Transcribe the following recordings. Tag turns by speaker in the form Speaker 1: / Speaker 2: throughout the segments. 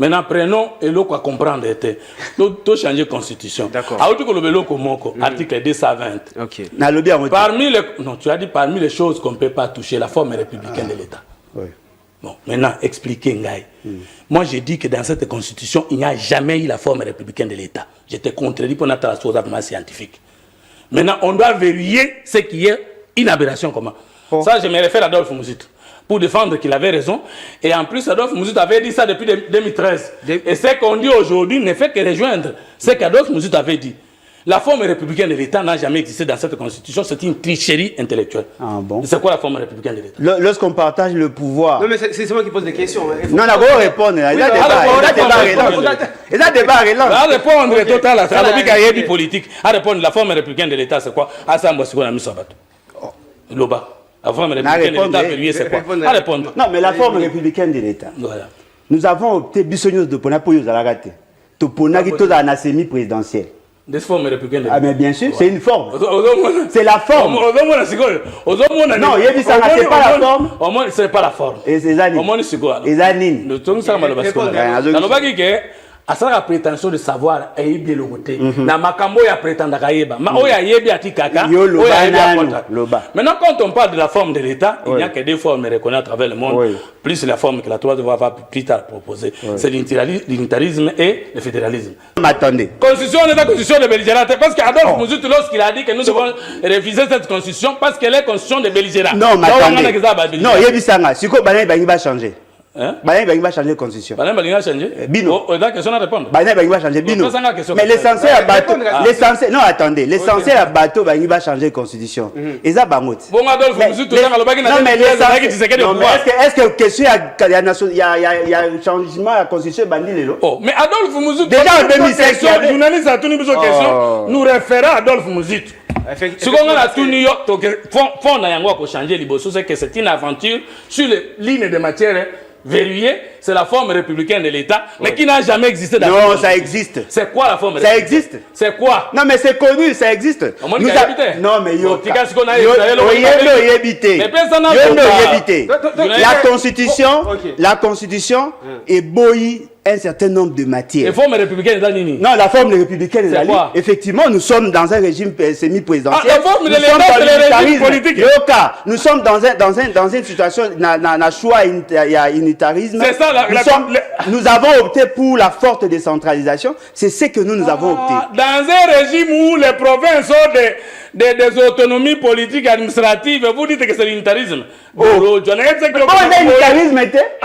Speaker 1: Maintenant, prenons et l'eau à comprendre. Tout changer la constitution.
Speaker 2: D'accord.
Speaker 1: Article 220.
Speaker 2: Ok.
Speaker 1: Parmi les, non, tu as dit parmi les choses qu'on ne peut pas toucher, la forme républicaine de l'État.
Speaker 3: Oui.
Speaker 1: Bon, maintenant, expliquez, Ngaï. Moi, j'ai dit que dans cette constitution, il n'y a jamais eu la forme républicaine de l'État. J'étais contredit pour notre chose scientifique. Maintenant, on doit vérifier ce qui est une aberration comment. Oh. Ça, je me réfère à Adolphe Mouzit pour défendre qu'il avait raison. Et en plus, Adolphe Mouzit avait dit ça depuis 2013. Et ce qu'on dit aujourd'hui ne fait que rejoindre ce qu'Adolphe Mouzit avait dit. La forme républicaine de l'État n'a jamais existé dans cette constitution. C'est une tricherie intellectuelle.
Speaker 3: Ah bon?
Speaker 1: C'est quoi la forme républicaine de l'État?
Speaker 3: Lorsqu'on partage le pouvoir.
Speaker 2: Non, mais c'est moi qui pose des questions.
Speaker 3: Non, on va répondre. Il y a débat.
Speaker 1: À répondre total à ça. Il y a politique. À répondre la forme républicaine de l'État, c'est quoi? À ça, moi, c'est quoi la mise en bateau? Loba. La forme républicaine de l'État, c'est quoi? À répondre.
Speaker 3: Non, mais la forme républicaine de l'État.
Speaker 1: Voilà.
Speaker 3: Nous avons opté, Bissonios de Ponapoyos à la rate. Topona qui est un semi-présidentiel.
Speaker 1: Des formes républicaines.
Speaker 3: Ah, mais bien sûr, c'est une forme. C'est la forme. Non, c'est pas la forme.
Speaker 1: Au moins, c'est pas la forme.
Speaker 3: Et c'est Zanine.
Speaker 1: Au moins, c'est quoi?
Speaker 3: Et Zanine.
Speaker 1: Le ton, ça, à ça la prétention de savoir et bien le côté na makambo ya prétendre kaeba ma oya yebi atikaka oya yebi. Maintenant quand on parle de la forme de l'État, il n'y a que deux formes reconnues à travers le monde, plus la forme que la Troisième va plus tard proposer, c'est l'unitarisme et le fédéralisme.
Speaker 3: Attendez,
Speaker 1: constitution n'est pas constitution de belligérants, parce qu'Adolphe Mouzit lorsqu'il a dit que nous devons réviser cette constitution parce qu'elle est constitution de belligérants.
Speaker 3: Non, mais attendez, non, yebi sanga siko banay bangi va changer. Banay va changer la constitution.
Speaker 1: Banay va changer. Bino. On a question à répondre.
Speaker 3: Banay va changer Bino. Mais l'essentiel à bateau, l'essentiel non attendez, l'essentiel à bateut va changer la constitution. Et ça bangout.
Speaker 1: Bon Adolphe Mouzit tout ça le
Speaker 3: non mais est-ce que question il y a un changement à la constitution bandi lelo.
Speaker 1: Oh, mais Adolphe Mouzit
Speaker 3: déjà en 2005
Speaker 1: journaliste a tenu besoin question, nous référons à Adolphe Mouzit. Ce qu'on a tout New York, fond na yango ko changer liboso, c'est que c'est une aventure sur les lignes de matière verrouillée, c'est la forme républicaine de l'État, mais qui n'a jamais existé dans
Speaker 3: non, ça existe.
Speaker 1: C'est quoi la forme républicaine?
Speaker 3: Ça existe.
Speaker 1: C'est quoi?
Speaker 3: Non, mais c'est connu, ça existe. Non, mais la constitution est boyi un certain nombre de matières.
Speaker 1: La forme républicaine est nini?
Speaker 3: Non, la forme républicaine est quoi? Effectivement, nous sommes dans un régime semi-présidentiel.
Speaker 1: La forme de l'État, c'est le régime politique.
Speaker 3: Nous sommes dans une situation, choix, il y a unitarisme.
Speaker 1: C'est ça,
Speaker 3: nous avons opté pour la forte décentralisation. C'est ce que nous avons opté.
Speaker 1: Dans un régime où les provinces ont des autonomies politiques et administratives, vous dites que c'est l'unitarisme.
Speaker 3: L'unitarisme était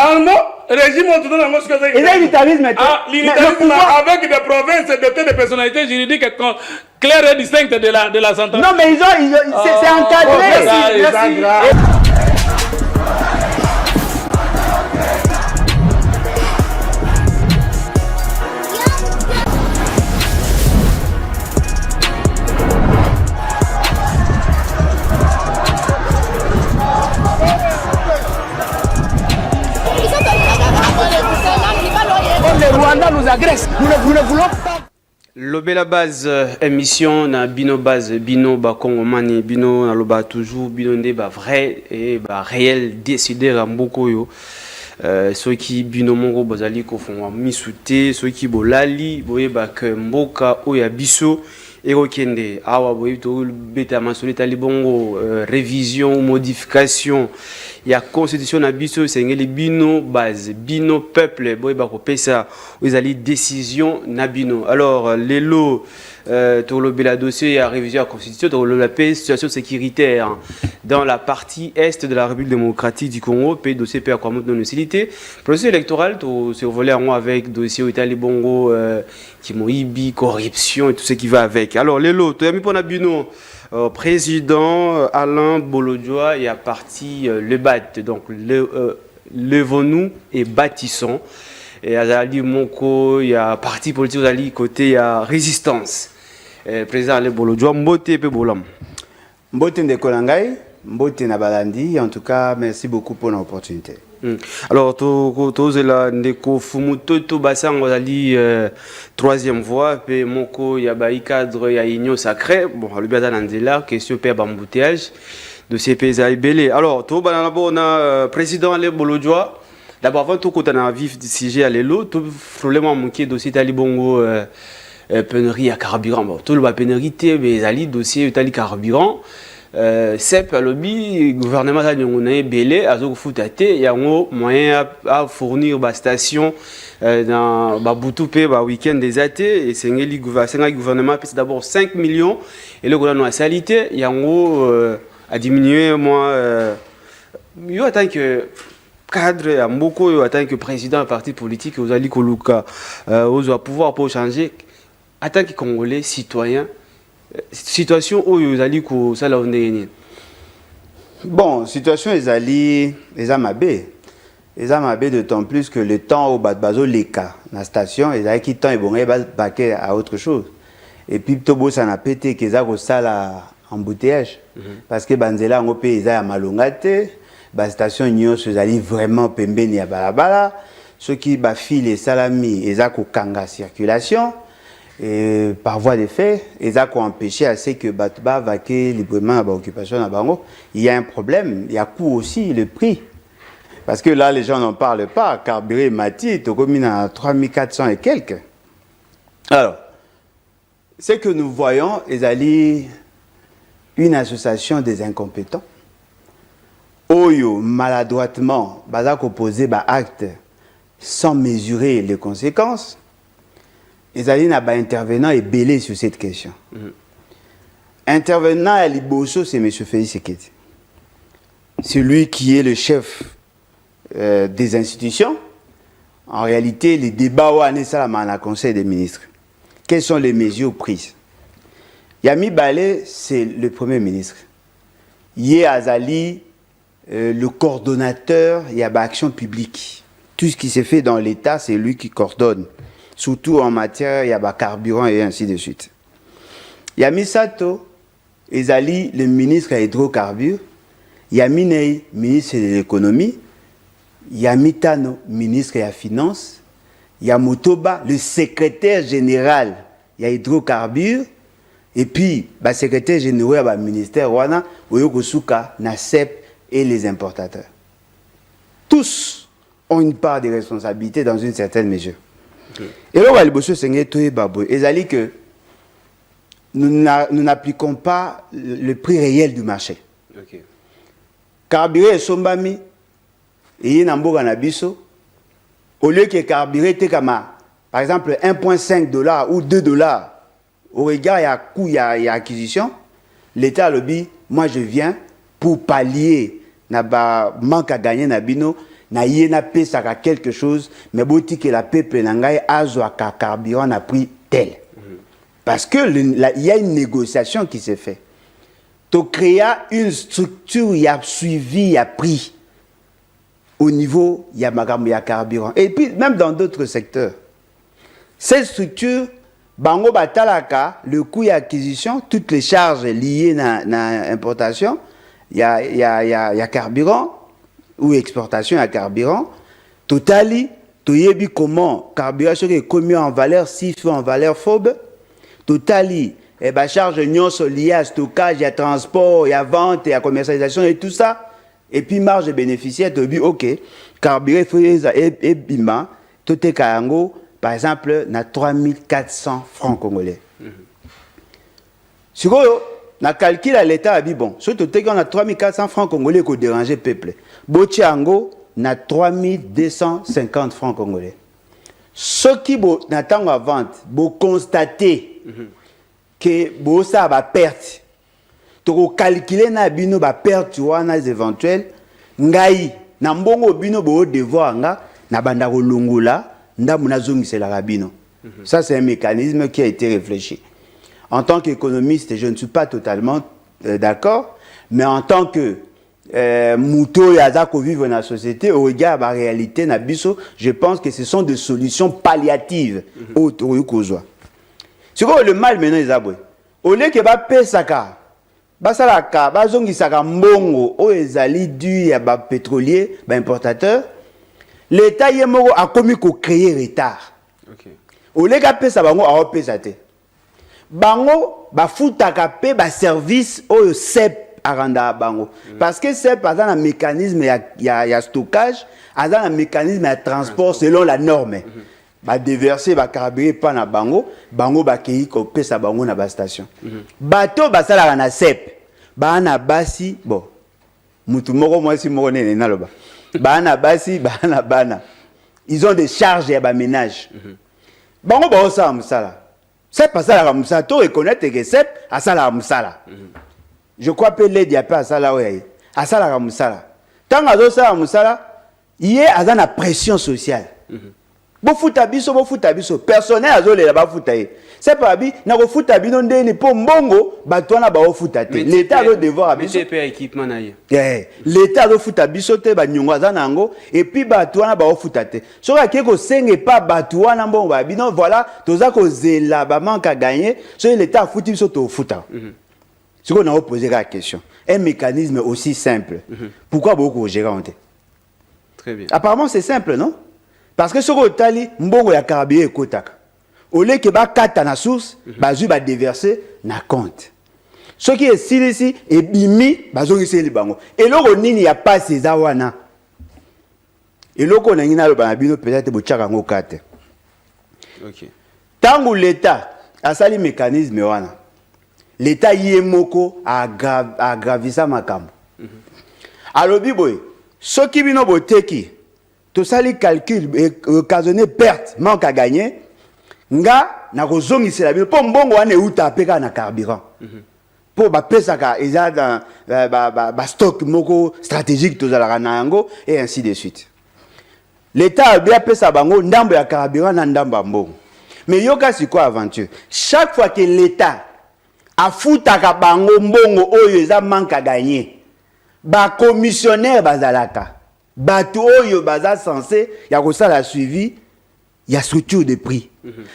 Speaker 1: régime autonome,
Speaker 3: l'unitarisme
Speaker 1: l'unitarisme avec des provinces dotées de personnalités juridiques claires et distinctes de la centrale.
Speaker 3: Non, mais c'est encadré.
Speaker 4: Le Rwanda nous agresse. Nous ne voulons pas.
Speaker 2: Lobé la base émission na bino base bino ba Congomani bino na loba toujours bino nde ba vrai et ba réel décideur mboko yo ceux qui bino mongo bazali ko fondwa misute ceux qui bolali boye ba ke mboka oya biso erokende awa boye to beta masolita libongo révision ou modification ya constitution na biso sengeli bino base bino peuple boye ba ko pesa ezali décision na bino. Alors lelo to le bela dossier ya révision la constitution to la paix situation sécuritaire dans la partie est de la République démocratique du Congo, pays dossier per quoi non utilité processus électoral to survolé en avec dossier au Italie bongo Kimoibi corruption et tout ce qui va avec. Alors lelo to yami pona bino président Alain Bolodjoa et à parti le BAT, donc levons-nous et bâtissons. Et à Moko, il y a parti politique à côté, il y a résistance. Président Alain Bolodjoa, Mbote et Bolam.
Speaker 3: Mbote de Kolangay, Mbote Nabalandi, en tout cas, merci beaucoup pour l'opportunité.
Speaker 2: Alors, tu la ndeko fumuto to basang ozali troisième voie pe moko ya ba cadre ya union sacrée bon le biada nandela question pe bambouteage dossier pesa ibele. Alors to banana bona président Alain Bolodjoa d'abord avant tout quand on a vif du sujet à l'élo tout problème à manquer dossier tali bongo pénurie à carburant bon tout le pénurie mais ali dossier tali carburant c'est le lobby gouvernement a nyongona belé azo futate il y a un moyen à fournir ba station dans ba butupe ba week-end des athées et c'est le gouvernement c'est d'abord 5 millions et le gouvernement a salité il y a un à diminuer moi yo en tant que cadre à beaucoup en tant que président d'un parti politique aux ali koluka aux pouvoir pour changer en tant que congolais citoyen situation où vous allez ko sala ondeni.
Speaker 3: Bon, situation ezali ezamabe d'autant plus que le temps au bazo leka la station ezali qui temps et bon baquer à autre chose et puis tobo ça n'a pété que ça ko sala embouteillage parce que banzela ngo pe eza ya malongate ba station nyonso ezali vraiment pembeni ya balabala ceux qui ba file salami eza ko kanga circulation. Et par voie de fait, ils ont empêché à ce que Batba vaquer librement à l'occupation à Bango. Il y a un problème, il y a coût aussi, le prix. Parce que là, les gens n'en parlent pas. Carburé, Mati, tu commune à 3400 et quelques. Alors, ce que nous voyons, ils allaient une association des incompétents. Oyo, maladroitement, Bazak opposé acte sans mesurer les conséquences. Les alliés n'ont pas intervenant et belé sur cette question. Intervenant à Liboso, c'est M. Félix Sekedi. C'est lui qui est le chef des institutions. En réalité, les débats au Ané-Salama Conseil des ministres. Quelles sont les mesures prises? Yami Balé, c'est le Premier ministre. Yé Azali, le coordonnateur, il y a action publique. Tout ce qui se fait dans l'État, c'est lui qui coordonne. Surtout en matière, il y a carburant et ainsi de suite. Yami Sato, Ezali, le ministre à hydrocarbures. Yami Ney, ministre de l'économie. Yami Tano, ministre de la finance. Yamotoba, le secrétaire général, il y a hydrocarbures. Et puis, le secrétaire général du ministère, Wana, Oyokosuka, NACEP et les importateurs. Tous ont une part de responsabilité dans une certaine mesure. Et là, que nous n'appliquons pas le prix réel du marché. Carburé et sombami, et Namboga Nabiso, au lieu que carburé était comme par exemple 1,5 $ ou 2 $, au regard, il y a coût, il y a acquisition, l'État a lobby, moi je viens pour pallier le manque à gagner Nabino. Na yena pesa ka quelque chose mais boti que la peuple nangai azwa ka carburant a pris tel parce que il y a une négociation qui s'est fait to créer une structure il y a suivi il y a pris au niveau il y a magambo ya carburant et puis même dans d'autres secteurs cette structure bango batalaka le coût d'acquisition toutes les charges liées na importation il y a carburant ou exportation à carburant, totali, toyebi comment carburant est commis en valeur, si fait en valeur phobe, totali, et bah charge nyonso liée à stockage, à transport, à vente, à commercialisation et tout ça, et puis marge bénéficiaire, toyebi ok, carburant et bima, toté karango, par exemple, na 3400 francs congolais. Sur na calcul à l'État a dit bon, surtout qu'on a 3400 francs congolais qui déranger le peuple. Botiango na 3250 francs congolais. Ce qui n'attend à vente, vous constatez que ça va perdre. Tu calculer na bino ba perte wana éventuel ngai na mbongo bino bo devoir nga na banda ko longola ndamu na zongisela rabino. Ça c'est un mécanisme qui a été réfléchi. En tant qu'économiste, je ne suis pas totalement d'accord, mais en tant que Mouto et Azako vivent dans la société, au regard de la réalité, je pense que ce sont des solutions palliatives au Toyokozwa. C'est quoi le mal maintenant, les aboués? Au lieu que va payer Saka, Basalaka, Bazongi Saka Mbongo, au Ezali du pétrolier, importateur, l'État a commis qu'on crée retard. Au lieu que payer ça, on a payé ça. Bango ba futaka pe ba service au CEP aranda bango parce que c'est pas dans un mécanisme il y a stockage dans un mécanisme de transport selon la norme ba déverser ba carburé pas na bango ba kei ko pesa bango na ba station bateau ba sala na sep ba na basi bon mutu moko mwasi moko nene na loba ba na basi ba na bana ils ont des charges ya ba ménage bango ba osa musala c'est pas ça la musala to reconnaître que c'est à ça la musala je crois que l'aide ya pas à ça la oya à ça la musala tant azo ça musala yé azana pression sociale bofuta biso personnel azolela bafuta ye c'est pas bi na ko futa bino ndeni po mbongo batwana ba ofuta te l'état doit devoir biso
Speaker 2: équipement na ye
Speaker 3: l'état doit futa biso te ba nyongo azana ngo et puis batwana ba ofuta te soka ke ko senge pas batwana mbongo ba bino voilà toza ko zela ba manque à gagner so l'état futi biso to futa ce qu'on a posé la question un mécanisme aussi simple pourquoi beaucoup gérer en tête
Speaker 2: très bien
Speaker 3: apparemment c'est simple non. Parce que ce que tali mbongo ya carburé ekotaka au lieu que ba kata na source bazu ba déverser na compte ce qui est ici et bimi bazongisi libango eloko nini ya passe eza wana eloko na ngina lo ba bino peut-être bochaka ngo kate
Speaker 2: OK
Speaker 3: tangu l'état asali mécanisme wana l'état yemoko agravisa makambo alobi boy soki bino boteki tout ça les calculs occasionné perte manque à gagner nga na kozongi c'est la bino po mbongo wana euta peka na carburant po ba pesa ka eza dans ba stock moko stratégique to za na yango et ainsi de suite l'état a bien pesa bango ndambo ya carburant na ndamba mbongo mais yoka c'est quoi aventure chaque fois que l'état a futaka bango mbongo oyo eza manque à gagner ba commissionnaire bazalaka bato oyo baza censé ya ko ça la suivi ya structure de prix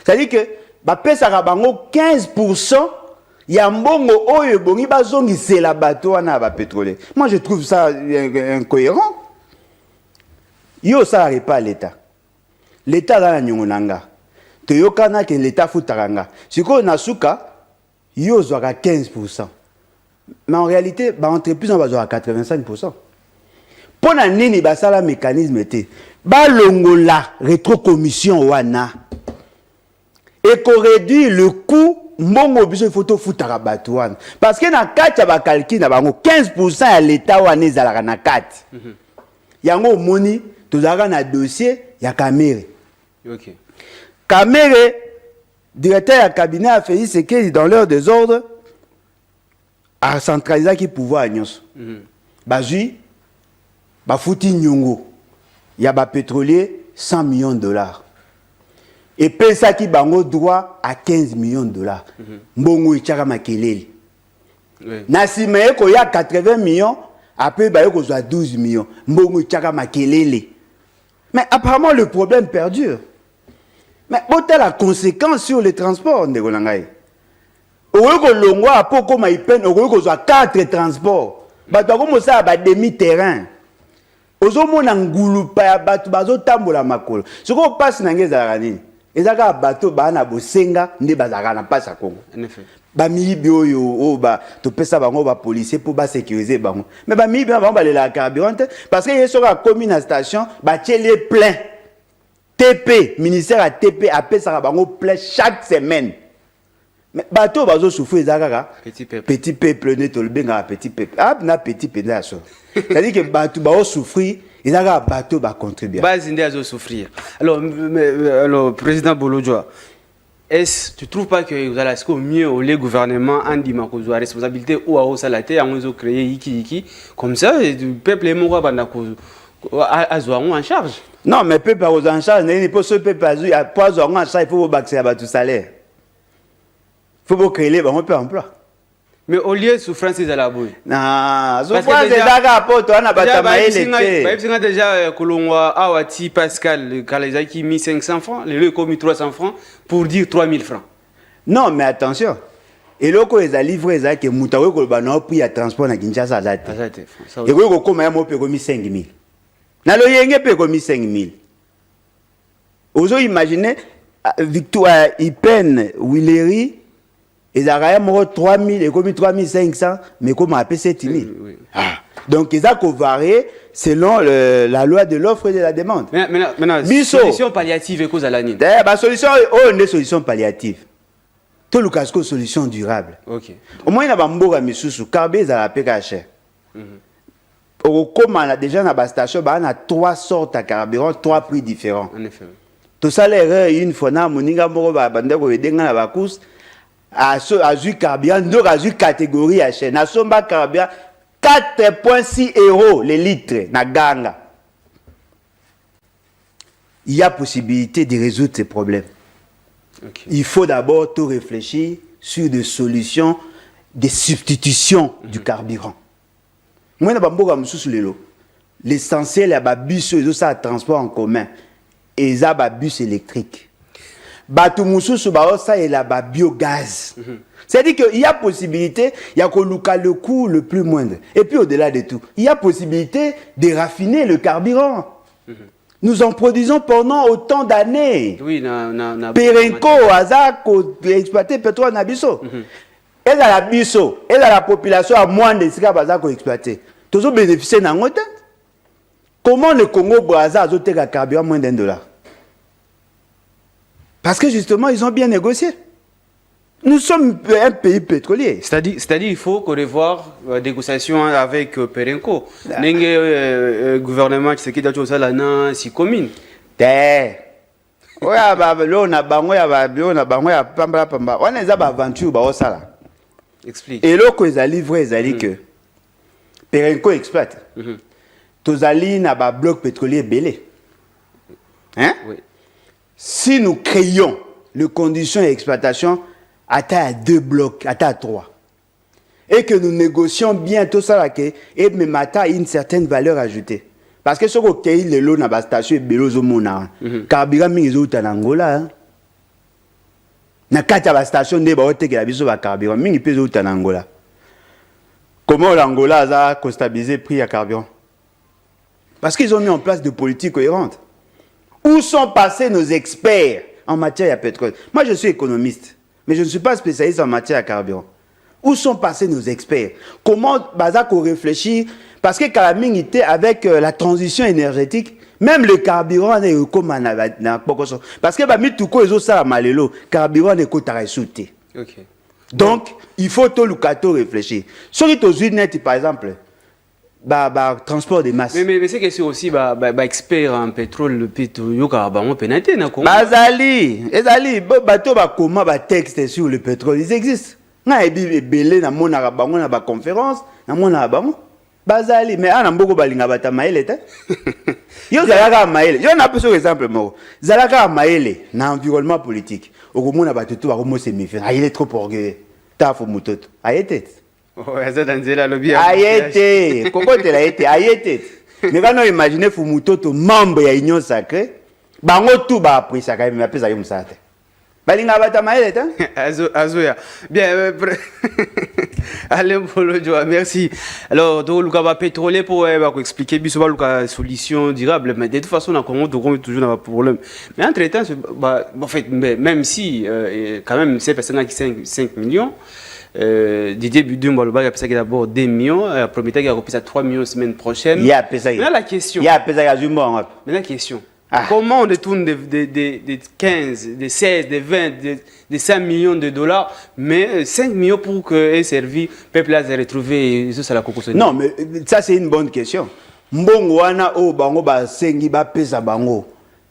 Speaker 3: c'est-à-dire que ba pesa ka bango 15% ya mbongo oyo bongi bazongi c'est la bato wana ba pétrolier moi je trouve ça incohérent yo ça n'arrive pas l'état dans la nyongo nanga te yokana que l'état futaranga siko na suka yo zoaka 15% mais en réalité ba entreprise on va zoaka 85%. Pour na nini basala mécanisme te ba longola rétrocommission wana et qu'on réduit le coût mbongo biso photo futaka bato wana parce que na kati ba calcul na bango 15% ya l'état wana ezalaka na kati yango moni tozalaka na dossier ya Kamere
Speaker 2: OK
Speaker 3: Kamere directeur ya cabinet a fait ce que dans l'heure des ordres a centraliser qui pouvoir nyonso bazui bafuti nyongo ya ba pétrolier 100 millions de dollars et pesa ki bango droit à 15 millions de dollars mbongo ichaka makelele na sima ko ya 80 millions après ba ko zo 12 millions mbongo ichaka makelele mais apparemment le problème perdure mais autant la conséquence sur les transports ndeko nangai ko longwa po ko maipen ko zo 4 transports bato ko mosa ba demi terrain ozomona ngulupa ya bato bazotambola makolo soko passe na ngeza nini ezaka bato bana bosenga nde bazaka na passe Congo
Speaker 2: en effet
Speaker 3: ba mibi oyo ba to pesa bango ba policier pour ba sécuriser bango mais ba mibi bango ba la carburant parce que yesoka commis na station ba tchele plein TP ministère à TP a pesa bango plein chaque semaine mais bato bazo souffrir ezaka petit peuple ne to le benga petit peuple na petit peuple ça c'est-à-dire que bato ba souffrir ezaka bato ba contribuer
Speaker 2: base ndé azo souffrir alors président Bolodjoa est-ce tu trouves pas que vous allez ce mieux au les gouvernement andi makozo responsabilité ou à osalaté en ont créé iki comme ça le peuple est mort banda ko azo en charge
Speaker 3: non mais peuple en charge n'est pas ce peuple azo pas en charge il faut baxer à bato salaire faut pas créer les bons emploi
Speaker 2: mais au lieu souffrance c'est à la boue
Speaker 3: na souffrance c'est d'accord pour toi na batamaele
Speaker 2: te déjà kolongwa awati Pascal Kalezaki 1500 francs le commis 300 francs pour dire 3000 francs
Speaker 3: non mais attention et loko eza livré eza que mutawe ko bana prix ya transport na Kinshasa azate et ko koma ya mope ko 5000 na lo yenge pe ko 5000 ozo imaginer victoire Ipen Willery Et ça a 3000 et comme 3500 mais comme appelle 7000.
Speaker 2: Oui.
Speaker 3: Donc ils ont varié selon la loi de l'offre et de la demande.
Speaker 2: Maintenant, solution palliative et cause à l'année.
Speaker 3: La solution une solution palliative. Tout le cas solution durable.
Speaker 2: OK.
Speaker 3: Au moins il y a mboga misusu carbé za la PKH. Comme on a déjà dans la station, on a 3 sortes de carburant, 3 prix différents.
Speaker 2: En effet.
Speaker 3: Tout ça les une fois na moninga moko ba bande ko edenga na ba course à carburant donc à catégorie H. Na somba carburant 4,6 € le litre na ganga. Il y a possibilité de résoudre ces problèmes.
Speaker 2: Okay.
Speaker 3: Il faut d'abord tout réfléchir sur des solutions, des substitutions du carburant. Moi, l'essentiel, il y a des bus et ça transport en commun. Et il y a des bus électriques. Ça, il y a des biogaz. C'est-à-dire qu'il y a possibilité, il y a le coût le plus moindre. Et puis au-delà de tout, il y a possibilité de raffiner le carburant. Nous en produisons pendant autant d'années.
Speaker 2: Oui,
Speaker 3: Perenco, Azak, exploité pétrole Nabiso. Elle a la biso, elle a la population à moins de ce qu'on exploité. Tous bénéficier d'un autre. Comment le Congo-Brazza a doté un carburant moins d'$1? Parce que justement, ils ont bien négocié. Nous sommes un pays pétrolier.
Speaker 2: C'est-à-dire il faut qu'on revoie des négociations avec Perenco. Le gouvernement qui s'est dit ça là, si commune.
Speaker 3: On a aventure.
Speaker 2: Explique.
Speaker 3: Et là, quand ils ont livré, ils ont dit que Perenco exploite. Tous allés dans un bloc pétrolier belé. Hein?
Speaker 2: Oui.
Speaker 3: Si nous créons les conditions d'exploitation à 2 blocs, à 3, et que nous négocions bien tout ça, et même à une certaine valeur ajoutée. Parce que ce qu'on a le lot dans la station est belozo mona. Carburant mingi zo en Angola. Na kati la station de ba hote que la biso ba carburant mingi pe zo en Angola. Comment l'Angola a stabilisé le prix à carburant? Parce qu'ils ont mis en place des politiques cohérentes. Où sont passés nos experts en matière de pétrole? Moi, je suis économiste, mais je ne suis pas spécialiste en matière de carburant. Où sont passés nos experts? Comment Bazako réfléchit? Parce que Kalaming était avec la transition énergétique, même le carburant n'est comme un pocoso. Parce que Bamituko et ça malelo, carburant n'est qu'au sauté. Donc, il faut tout le cateau réfléchir. Sur les net, par exemple, transport des masses.
Speaker 2: Mais c'est que c'est aussi expert en pétrole, le pétrole, on pénalité na Congo.
Speaker 3: Bazali, bateau comment texte sur le pétrole, ils existent. Na ebi belé na mona bango na ba conférence, na mona bango. Bazali, mais ana mboko balinga bata maele ta. Yo zalaka maele. Yo na peso exemple mo. Zalaka maele na environnement politique. Okomona batutu ba komo semifi. Ah, il est trop orgueilleux. Tafo mutoto. Ayete.
Speaker 2: Oh, ça dans la lobby.
Speaker 3: Ayete. Koko te la été ayete. Mais quand on imagine fu mutoto membre ya union sacrée, bango tout ba appris ça quand même apesa yo musate. Balinga bata maele ta.
Speaker 2: Azoya. Bien Alain Bolodjoa, merci. Alors, donc, le cas pétrolier pour expliquer bien la solution durable, mais de toute façon, on a toujours dans le problème. Mais entre-temps, en fait, même si, quand même, ces personnes qui 5 millions, Didier Budum, il a pensé d'abord 2 millions, le propriétaire qui a repris à 3 millions la semaine prochaine.
Speaker 3: Il y a pensé.
Speaker 2: Maintenant, la question.
Speaker 3: Il y a pensé à Zumba.
Speaker 2: Maintenant, la question. Comment on détourne de 15, de 16, de 20, de 5 millions de dollars, mais 5 millions pour que ait servi, le peuple a retrouvé ça la coco.
Speaker 3: Non, mais ça c'est une bonne question. Mbongo wana o bango ba sengi ba pesa bango.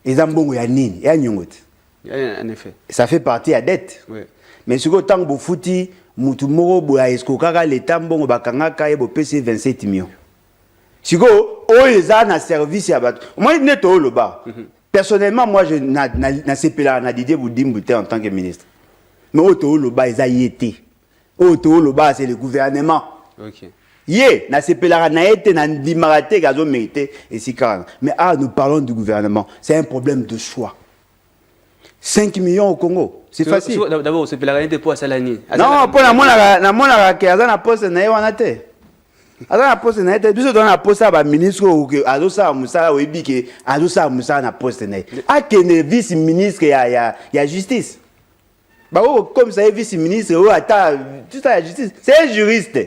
Speaker 3: Eza mbongo ya nini? Ya nyongote.
Speaker 2: En effet.
Speaker 3: Ça fait partie à dette.
Speaker 2: Oui.
Speaker 3: Mais ce que tant bo futi mutu moko bo esko kaka l'état mbongo bakanga ka bo pesa 27 millions. Siko oeza na service ya bato. Moi neto le bas. Personnellement moi je na sepela na Didier Budimbuté en tant que ministre. Mais auto le bas eza yété. Auto le bas c'est le gouvernement.
Speaker 2: OK.
Speaker 3: Yé na sepela na été na ndimarate gazo mérité et si quand. Mais nous parlons du gouvernement, c'est un problème de choix. 5 millions au Congo, c'est facile.
Speaker 2: D'abord sepela na pour Salani.
Speaker 3: Non, pour la mona que azana poste na wana te. Alors, poste na été, tout ce dont la poste à ministre ou que Adosa Moussa ou Ebike, Adosa Moussa na poste na. A que vice ministre ya justice. Bah, comme ça, vice-ministre, tout ça, la justice, c'est un juriste.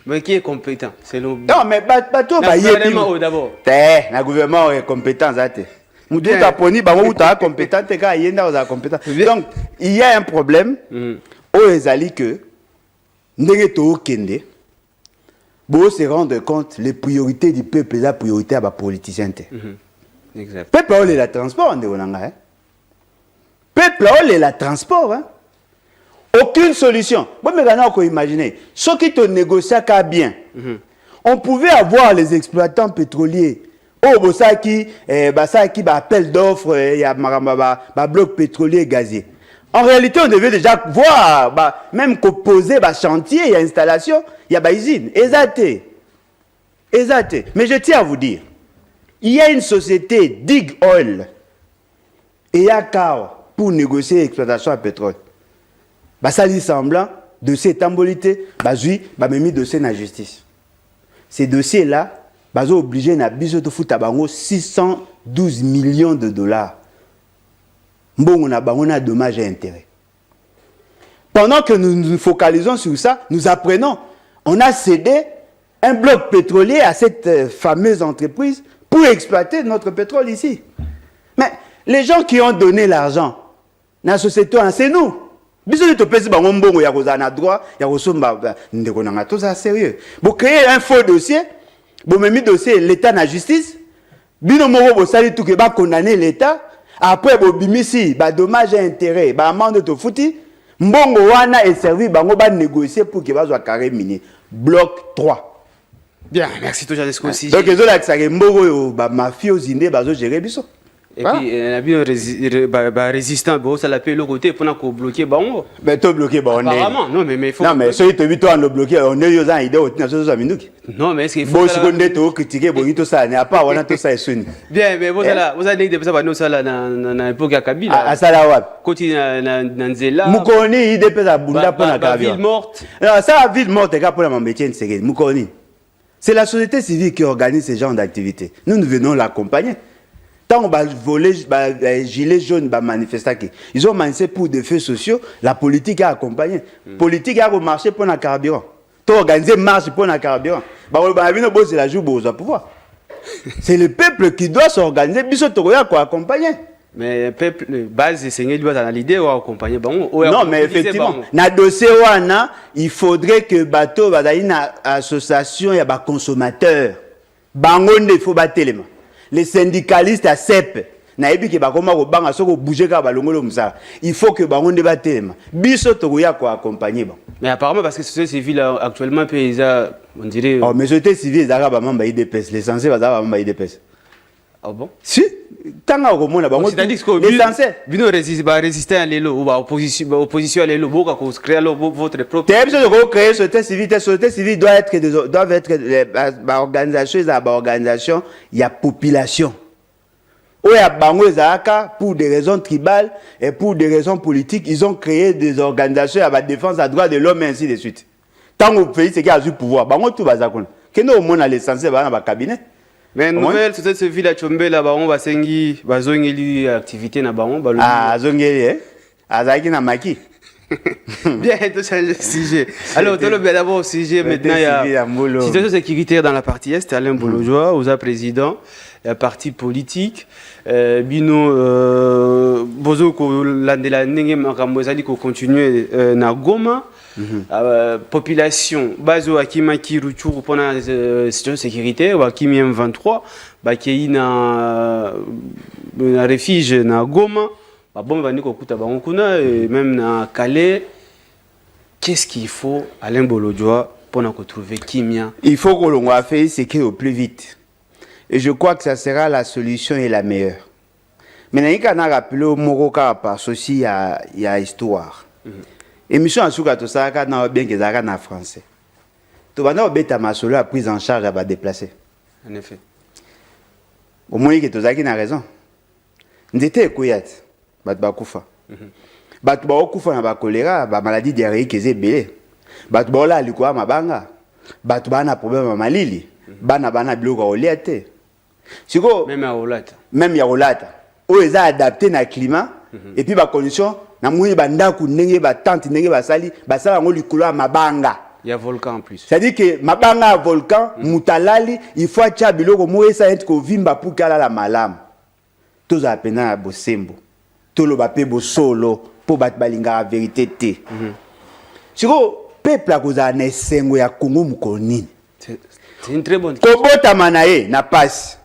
Speaker 2: Mais qui est compétent? C'est le...
Speaker 3: Non, mais tout
Speaker 2: le gouvernement d'abord.
Speaker 3: Le gouvernement est compétent. Donc, il y a un problème. Où est que pour se rendre compte les priorités du peuple, la priorité à la politiciens.
Speaker 2: Exact.
Speaker 3: Peuple a le transport, peuple a le transport. Aucune solution. Moi, je imaginer, ceux qui te négocient bien, on pouvait avoir les exploitants pétroliers. Oh, ça qui appel d'offres, il y a un bloc pétrolier gazier. En réalité, on devait déjà voir, même poser un chantier, il y a installation, il y a une usine. Exact. Mais je tiens à vous dire, il y a une société, Dig Oil, et il y a Kao pour négocier l'exploitation à pétrole. Ça lui semblant, dossier tambolité, même dossier dans la justice. Ces dossiers-là, ils sont obligés de foutre 612 millions de dollars. On a dommage et intérêt. Pendant que nous nous focalisons sur ça, nous apprenons, on a cédé un bloc pétrolier à cette fameuse entreprise pour exploiter notre pétrole ici. Mais les gens qui ont donné l'argent dans la société, c'est nous. Bisous de pèse ba ngombongo ya kozana droit ya kosomba ndeko nanga tout ça sérieux. Vous créez un faux dossier, vous mettez dossier l'état na justice, bino moko bo sali tout que ba condamner l'état, après bo bimisi ba dommage et intérêt, ba amende to fouti, mbongo wana est servi bango ba négocier pour que ba zo carré minier. Bloc 3.
Speaker 2: Bien, merci toi Jadesco aussi.
Speaker 3: Donc les autres ça que mbongo yo ba mafiosi ndé ba zo gérer biso.
Speaker 2: Et puis, il y a bien résistant, ça l'a fait le côté pour nous bloquer.
Speaker 3: Mais tu bloqué,
Speaker 2: apparemment, non, mais il faut.
Speaker 3: Non, mais si tu as le bloqué, on est aux idées, on est aux amis.
Speaker 2: Non, mais est-ce qu'il faut.
Speaker 3: Bon, si on est critiqué, bon, tout ça, n'est pas, on a tout ça, est
Speaker 2: bien, mais vous avez dit que ça va nous, ça, dans l'époque à Kabila.
Speaker 3: À Salawab.
Speaker 2: Côté dans Nzela.
Speaker 3: Moukoni, il dépêche à Bunda pour la
Speaker 2: ville morte.
Speaker 3: Non, ça, la ville morte, c'est pour la métier, c'est Moukoni. C'est la société civile qui organise ce genre d'activité. Nous venons l'accompagner. Tant on va voler les gilets jaunes, ils ont manifesté pour des faits sociaux, la politique a accompagné. La politique a marché pour le carburant. Tu as organisé marche pour le carburant. C'est la joue pour pouvoir. C'est le peuple qui doit s'organiser, puis il doit accompagner.
Speaker 2: Mais le peuple, base, c'est doit dans l'idée ou accompagner.
Speaker 3: Non, mais effectivement, dans le dossier, il faudrait que bateau, une association, il y a des consommateurs. Il faut battre les mains. Les syndicalistes à CEP, il faut que Baron débatte.
Speaker 2: Mais apparemment, parce que la société civile actuellement, on dirait.
Speaker 3: Oh, mais la société civile, c'est l'essentiel, c'est
Speaker 2: ah bon?
Speaker 3: Si,
Speaker 2: c'est-à-dire que l'essentiel. Bino résister à l'élo, ou opposition à l'élo, vous créez votre propre.
Speaker 3: Créer société civile, société civile doivent être organisation, il y a population. Où il y a pour des raisons tribales et pour des raisons politiques, ils ont créé des organisations à la défense des droits de l'homme et ainsi de suite. Tant que le pays, c'est qu'il y a du pouvoir. Tout va s'accompagner. Qu'est-ce que nous avons l'essentiel dans le cabinet?
Speaker 2: Mais nouvelle société civile à Tchombe là-bas, on va s'engager, va zonguer activité là-bas, on va.
Speaker 3: Ah, zonguer, hein? Azaki na maki.
Speaker 2: Bien, tout ça le sujet. Alors, d'abord au sujet, maintenant il y a situation sécuritaire dans la partie Est, Alain Bolojwa, aux président, il y a parti politique, Bino, Bozo, l'année Nenge ko continuer na Goma. Population bazo akimaki ruchuru pona situation sécurité wa kimi M23 ba kei na refuge na Goma ba bon va ndiko kuta bango kuna même na Calais. Qu'est-ce qu'il faut Alain Bolojwa pour nous retrouver Kimia?
Speaker 3: Il faut que l'on va faire sécurité au plus vite et je crois que ça sera la solution et la meilleure. Mais il y a un rappel au Moroka parce aussi il y a histoire. Émission en souka to ça na bien que ça na français. To bana obeta masolo a prise en charge à déplacer.
Speaker 2: En effet.
Speaker 3: Au moins que to zaki na raison. Ndete koyat bat ba kufa. Bat ba kufa na ba choléra, ba maladie diarrhéique ezebele. Bat ba la likwa mabanga. Bat ba na problème malili. Bana biloko oliate. Siko
Speaker 2: même à Olata.
Speaker 3: Même ya Olata. O eza adapté na climat et puis ba condition na moni bandaku ndenge ba tante ndenge basali basala ngo likolo ya mabanga.
Speaker 2: Il y a volcan en plus.
Speaker 3: C'est-à-dire que mabanga volcan mutalali il faut acha biloko mo esa être ko vimba pour kala la malam. Tous apena bosembo. Tout le bape bo solo pour bat balinga la vérité te. Siko peuple a koza na esengo ya Congo mukoni.
Speaker 2: C'est une très bonne question.
Speaker 3: Kobota manaye na passe.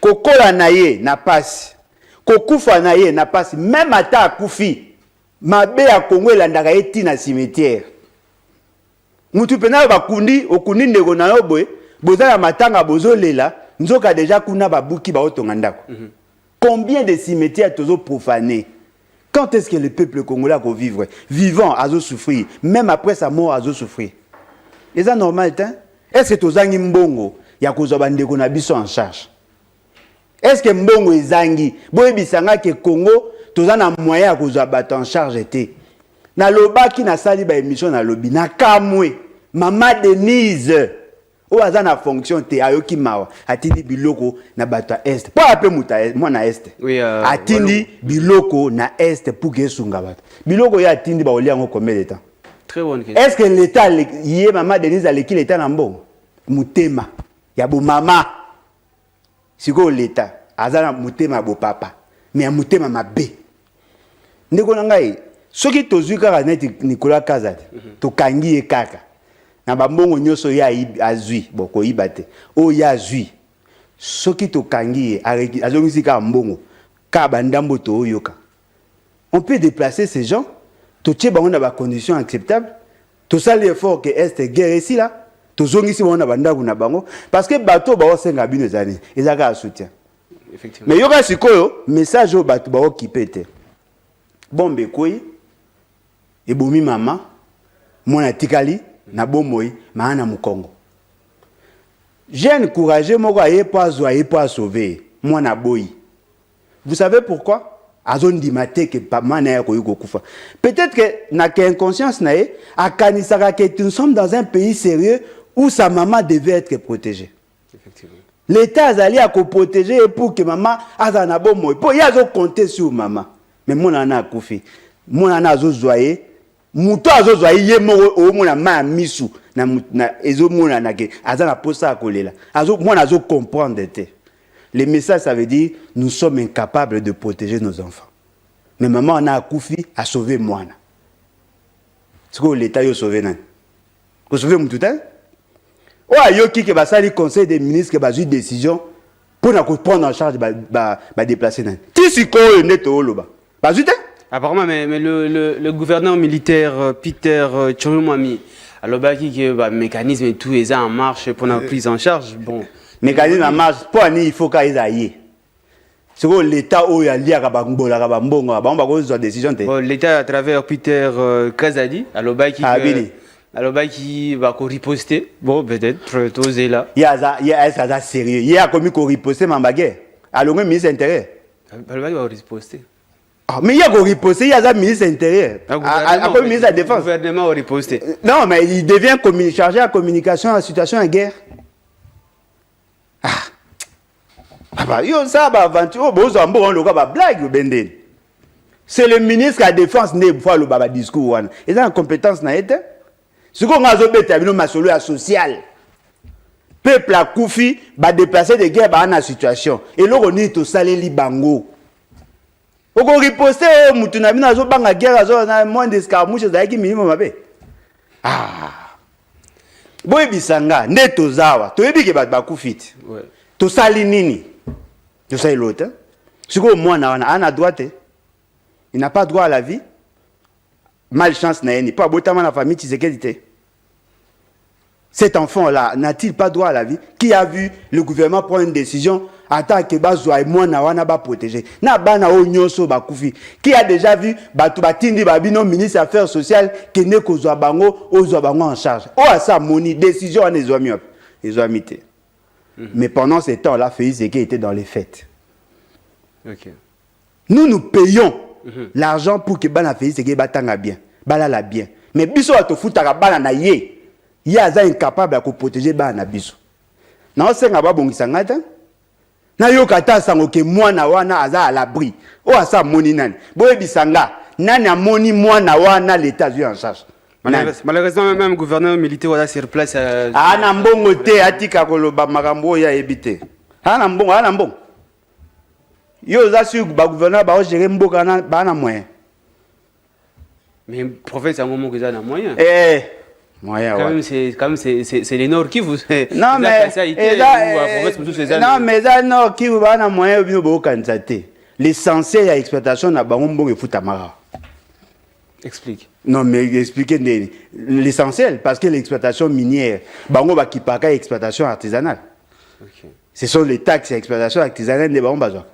Speaker 3: Kokola naye na passe. Kokufa naye na passe même ata akufi. Mabe ya Congo elandaka eti na cimetière. Mutu pena bakundi okundi ndeko na yo boye bozala matanga bozolela nzoka déjà kuna babuki ba otonga ndako. Combien de cimetières tozo profané? Quand est-ce que le peuple congolais va vivre vivant à souffrir même après sa mort à souffrir? Est-ce normal hein? Est-ce que tozangi mbongo ya kozwa bandeko na biso en charge? Est-ce que mbongo ezangi boye bisanga ke Congo tozana moyen ya kozwa bato en charge été? Na lobaki na sali ba émission na lobi na kamwe Mama Denise o azana fonction te ayoki mawa atindi biloko na bato est po ape muta moi na est
Speaker 2: Oui,
Speaker 3: atindi biloko na est pour que sunga bato biloko ya atindi ba oliango combien de temps?
Speaker 2: Très bonne question.
Speaker 3: Est-ce que l'état yé Mama Denise aleki l'état na mbongo mutema ya bo mama siko l'état azana mutema bo papa mais mutema mabe ndeko na ngai soki tozui kaka neti Nicolas Kazadi tokangi ye kaka na bambongo nyoso ya azui boko ibate o ya azui soki tokangi ye azongisi kaka mbongo ka bandambo to oyoka on peut déplacer ces gens totie bango na ba conditions acceptables to sali effort que est guerre ici là tozongisi bango na bandako na bango parce que bato ba osenga bino zani ezaka soutien
Speaker 2: Effectivement.
Speaker 3: mais yoka sikoyo message au bato ba occupé te bombe koyi ebomi mama mwana tikali na bomoi maana mukongo jeune courageux moko aye po sauver mwana boyi. Vous savez pourquoi? Azondima te ke pa mana ya koyiko kufa. Peut-être que na ke inconscience na ye akanisaka que nous sommes dans un pays sérieux où sa maman devait être protégée.
Speaker 2: Effectivement.
Speaker 3: L'État azali a ko protéger pour que maman azana bomoi. Po ya zo compter sur maman. Mais mwana na akufi. Mwana na zo zoyer muto azozwa ye moko o mona ma misu na ezo mona na ke azana posa akolela azo mona azo comprendre te. Le message ça veut dire nous sommes incapables de protéger nos enfants. Mais maman na akufi a sauvé mwana. C'est que l'état yo sauvé nan. Ko sauver mutu ta? O ayoki ke basali conseil des ministres ke bazui décision pour na ko prendre en charge ba déplacer nan. Ti siko neto oloba. Bazui ta?
Speaker 2: Apparemment, mais le gouverneur militaire Peter Chorumami, alors baki que mécanisme et tout est en marche pour la prise en charge. Bon,
Speaker 3: mécanisme en marche pour ani il faut qu'il aille. C'est que l'État où il y a lié à Kabangbola, Kabambongo, on va prendre une décision.
Speaker 2: L'État à travers Peter Kazadi, alors baki va riposter. Bon, peut-être toser là.
Speaker 3: Il y a ça sérieux. Il y a commis qu'on riposter mambaguer. Alors le ministre intérieur.
Speaker 2: Alors baki va riposter.
Speaker 3: Mais il y a qu'on riposter, il y a un ministre intérieur. Un ministre de la Défense.
Speaker 2: Le gouvernement a riposté.
Speaker 3: Non, mais il devient chargé à communication à la situation de guerre. C'est le ministre de la Défense qui a le discours. Il a une compétence. Ce qu'on a besoin social. Peuple a koufi, va déplacer des guerres dans la situation. Et là, on est au salé libango. On va riposter, mutuna bina zo banga guerre zo na moins d'escarmouches zaki minimum mabe. Boy bisanga neto zawa. To yebi ke ba kufiti.
Speaker 2: Ouais.
Speaker 3: To sali nini? To sali l'autre. Siko mwana wana ana droit. Il n'a pas droit à la vie. Malchance na yeni. Pas botama na famille Tshisekedi. Cet enfant-là n'a-t-il pas droit à la vie? Qui a vu le gouvernement prendre une décision? Attaque bazwa et moi na wana ba protéger. Na bana o nyoso ba kufi. Qui a déjà vu batu batindi babino ministre des affaires sociales qui ne kozwa bango ozwa bango en charge. O asa moni décision en ezwami op. Ezwami te. Mais pendant ce temps-là, Félix Tshisekedi était dans les fêtes.
Speaker 2: OK.
Speaker 3: Nous payons l'argent pour que bana Félix Tshisekedi batanga bien. Bala la bien. Mais biso ato futaka bana na ye. Il y a incapable de protéger bana biso. Na osenga ba bongisa ngata. Na yo kata sango ke mwana wana aza à l'abri. O asa moni nani. Boye bisanga nani amoni mwana wana l'État azwi en charge.
Speaker 2: Malheureusement, même gouverneur militaire est sur place.
Speaker 3: Ana mbongo te atika koloba makambo ya ebité. Ana mbongo. Yo za sur ba gouverneur ba gérer mboka na ba na moyen.
Speaker 2: Mais province a un moment que ça na moyen.
Speaker 3: Moyen
Speaker 2: quand même c'est les Nord qui vous.
Speaker 3: Non mais non mais ça Nord qui vous ba na moyen bino bo kanzate. L'essentiel ya exploitation na bango mbongo futamara.
Speaker 2: Explique.
Speaker 3: Non, mais expliquez l'essentiel, parce que l'exploitation minière, bango ba kipaka exploitation artisanale.
Speaker 2: Okay.
Speaker 3: Ce sont les taxes et l'exploitation artisanale de bango baza.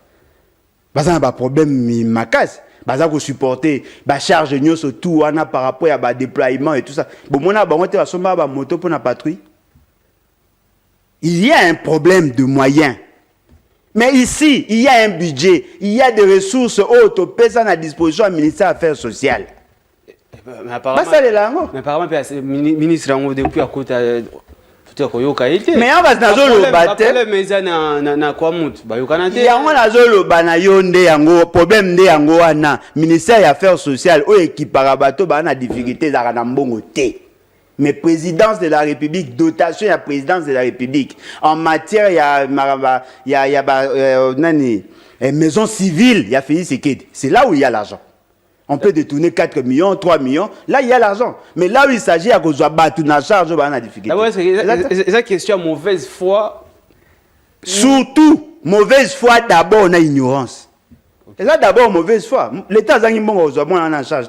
Speaker 3: Baza na ba problème makas, baza ko supporter ba charge nyoso tout wana par rapport à ba déploiement et tout ça. Bon mona bango te basomba ba moto pour na patrouille. Il y a un problème de moyens. Mais ici, il y a un budget, il y a des ressources hautes à la disposition du ministère des Affaires sociales.
Speaker 2: Mais apparemment, le ministre a depuis à côté mais
Speaker 3: on va problème de yango wana ministère des Affaires sociales o équipara bato ba na difficulté za na mbongo te. Mais présidence de la République, dotation de la présidence de la République en matière maison civile, il y a Félix Sekedi. C'est là où il y a l'argent. On peut détourner 4 millions, 3 millions. Là, il y a l'argent. Mais là où il s'agit, à cause de battre une charge, on a la difficulté.
Speaker 2: C'est la question de mauvaise foi.
Speaker 3: Surtout, mauvaise foi, d'abord, on a ignorance. Et là, d'abord, mauvaise foi. L'État a dit qu'on a en charge.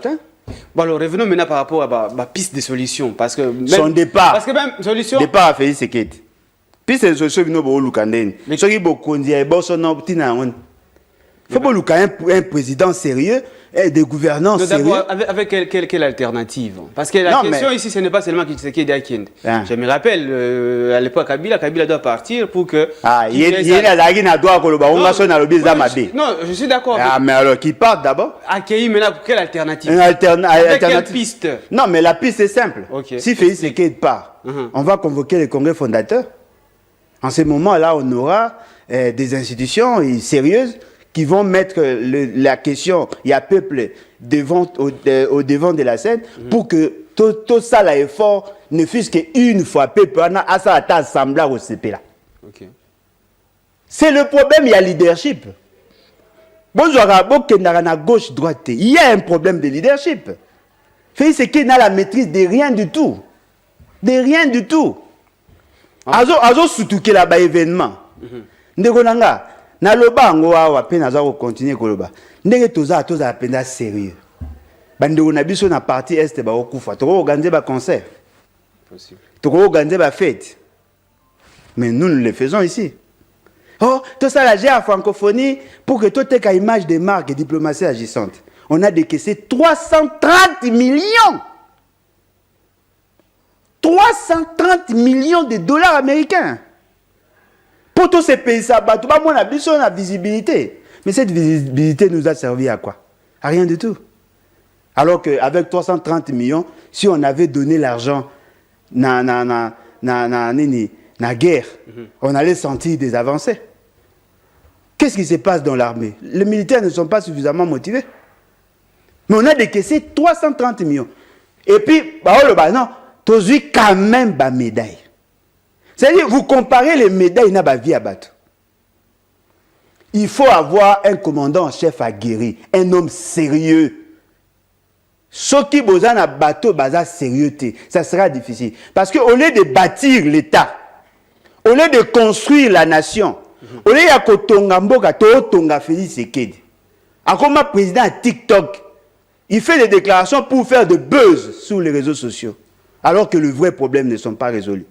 Speaker 2: Bon, alors revenons maintenant par rapport à ma piste de solution. Parce que même,
Speaker 3: son départ.
Speaker 2: Parce que même solution.
Speaker 3: Départ à Félix Sekedi. Piste de solution, il faut un président sérieux et des gouvernants sérieux.
Speaker 2: Avec quelle alternative? Parce que la question ici, ce n'est pas seulement Tshisekedi Akinde. Je me rappelle, à l'époque, Kabila doit partir pour que...
Speaker 3: Non,
Speaker 2: je suis d'accord.
Speaker 3: Ah, mais alors, qu'il parte d'abord.
Speaker 2: Accueilli maintenant pour quelle alternative?
Speaker 3: Avec
Speaker 2: quelle piste?
Speaker 3: Non, mais la piste est simple.
Speaker 2: Okay.
Speaker 3: Si Félix Sekedi part, on va convoquer les congrès fondateurs. En ce moment-là, on aura des institutions sérieuses qui vont mettre la question, il y a peuple au devant de la scène pour que tout ça, l'effort, ne fût qu'une fois, peuple, à ça, assemblée au CP là. C'est le problème, il y a leadership. Bonjour, à gauche, droite, il y a un problème de leadership. C'est qu'il n'a la maîtrise de rien du tout. De rien du tout. Azo surtout que là-bas événement. Ndegonanga. Na loba ngo awa pe naza ko continuer koloba ndenge toza penda sérieux bandeko na biso na partie est ba okufa to organiser ba concert possible to organiser ba fête mais nous le faisons ici. Oh tout ça la gère francophonie pour que tout ait image de marque et diplomatie agissante. On a décaissé 330 millions 330 millions de dollars américains. Pour tous ces pays, ça va, on a besoin de la visibilité. Mais cette visibilité nous a servi à quoi? À rien du tout. Alors qu'avec 330 millions, si on avait donné l'argent na guerre, on allait sentir des avancées. Qu'est-ce qui se passe dans l'armée? Les militaires ne sont pas suffisamment motivés. Mais on a décaissé 330 millions. Et puis, non, tu as quand même une médaille. C'est-à-dire, vous comparez les médailles na vie à battre. Il faut avoir un commandant en chef aguerri, un homme sérieux. Ceux qui besoin d'un bateau, sérieux, ça sera difficile. Parce qu'au lieu de bâtir l'État, au lieu de construire la nation, au lieu de Tonga Mboka, Tonga Félix Sekedi, comme président à TikTok, il fait des déclarations pour faire de buzz sur les réseaux sociaux, alors que les vrais problèmes ne sont pas résolus.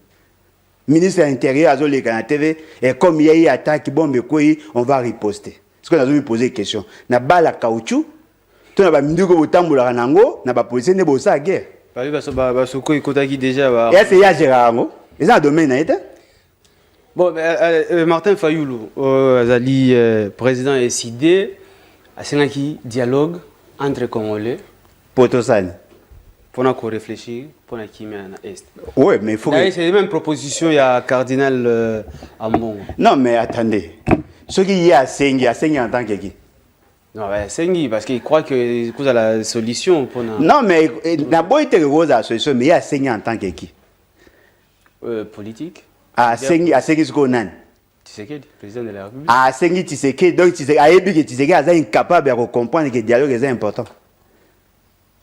Speaker 3: Ministre de l'Intérieur, Azole Kana TV, et comme il y a eu attaque, on va riposter. Est-ce qu'on a dû poser une question? Na bala caoutchouc, tu n'as pas mis de botamboula nango, n'a pas policier ne bossa à guerre.
Speaker 2: Déjà.
Speaker 3: Et c'est ya Gérard, c'est un domaine, hein?
Speaker 2: Bon, Martin Fayoulou, Azali, président SID, a un dialogue entre Congolais.
Speaker 3: Potosane.
Speaker 2: Pour nous réfléchir, pour nous qui met en Est.
Speaker 3: Oui, mais il faut...
Speaker 2: C'est la même proposition, il y a Cardinal Ambon.
Speaker 3: Non, mais attendez. Ce qui y a Sengi en tant que qui?
Speaker 2: Non, ouais, c'est parce qu'il croit que c'est la solution pour
Speaker 3: Non, mais d'abord, il y a la solution, mais il y a Sengi en tant que qui
Speaker 2: politique.
Speaker 3: Sengi ce qu'on a.
Speaker 2: Tshisekedi, président de la République.
Speaker 3: Sengi Tshisekedi, donc Tshisekedi est incapable de comprendre que le dialogue est important.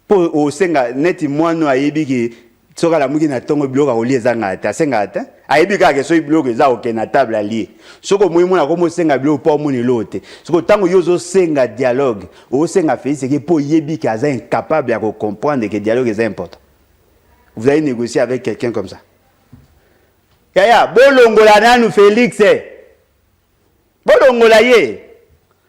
Speaker 3: Pour au Senga, net moi, nous, que soka la muki na tongo bloka oli ezanga ta senga ta ayebi ka ke so bloka eza oke na table ali soko moi mona ko mo senga bloka po moni lote soko tango yozo senga dialogue o senga fait c'est que po yebi ka za incapable de comprendre que dialogue est important. Vous allez négocier avec quelqu'un comme ça. Yaya bolongola nanu Félix bolongola ye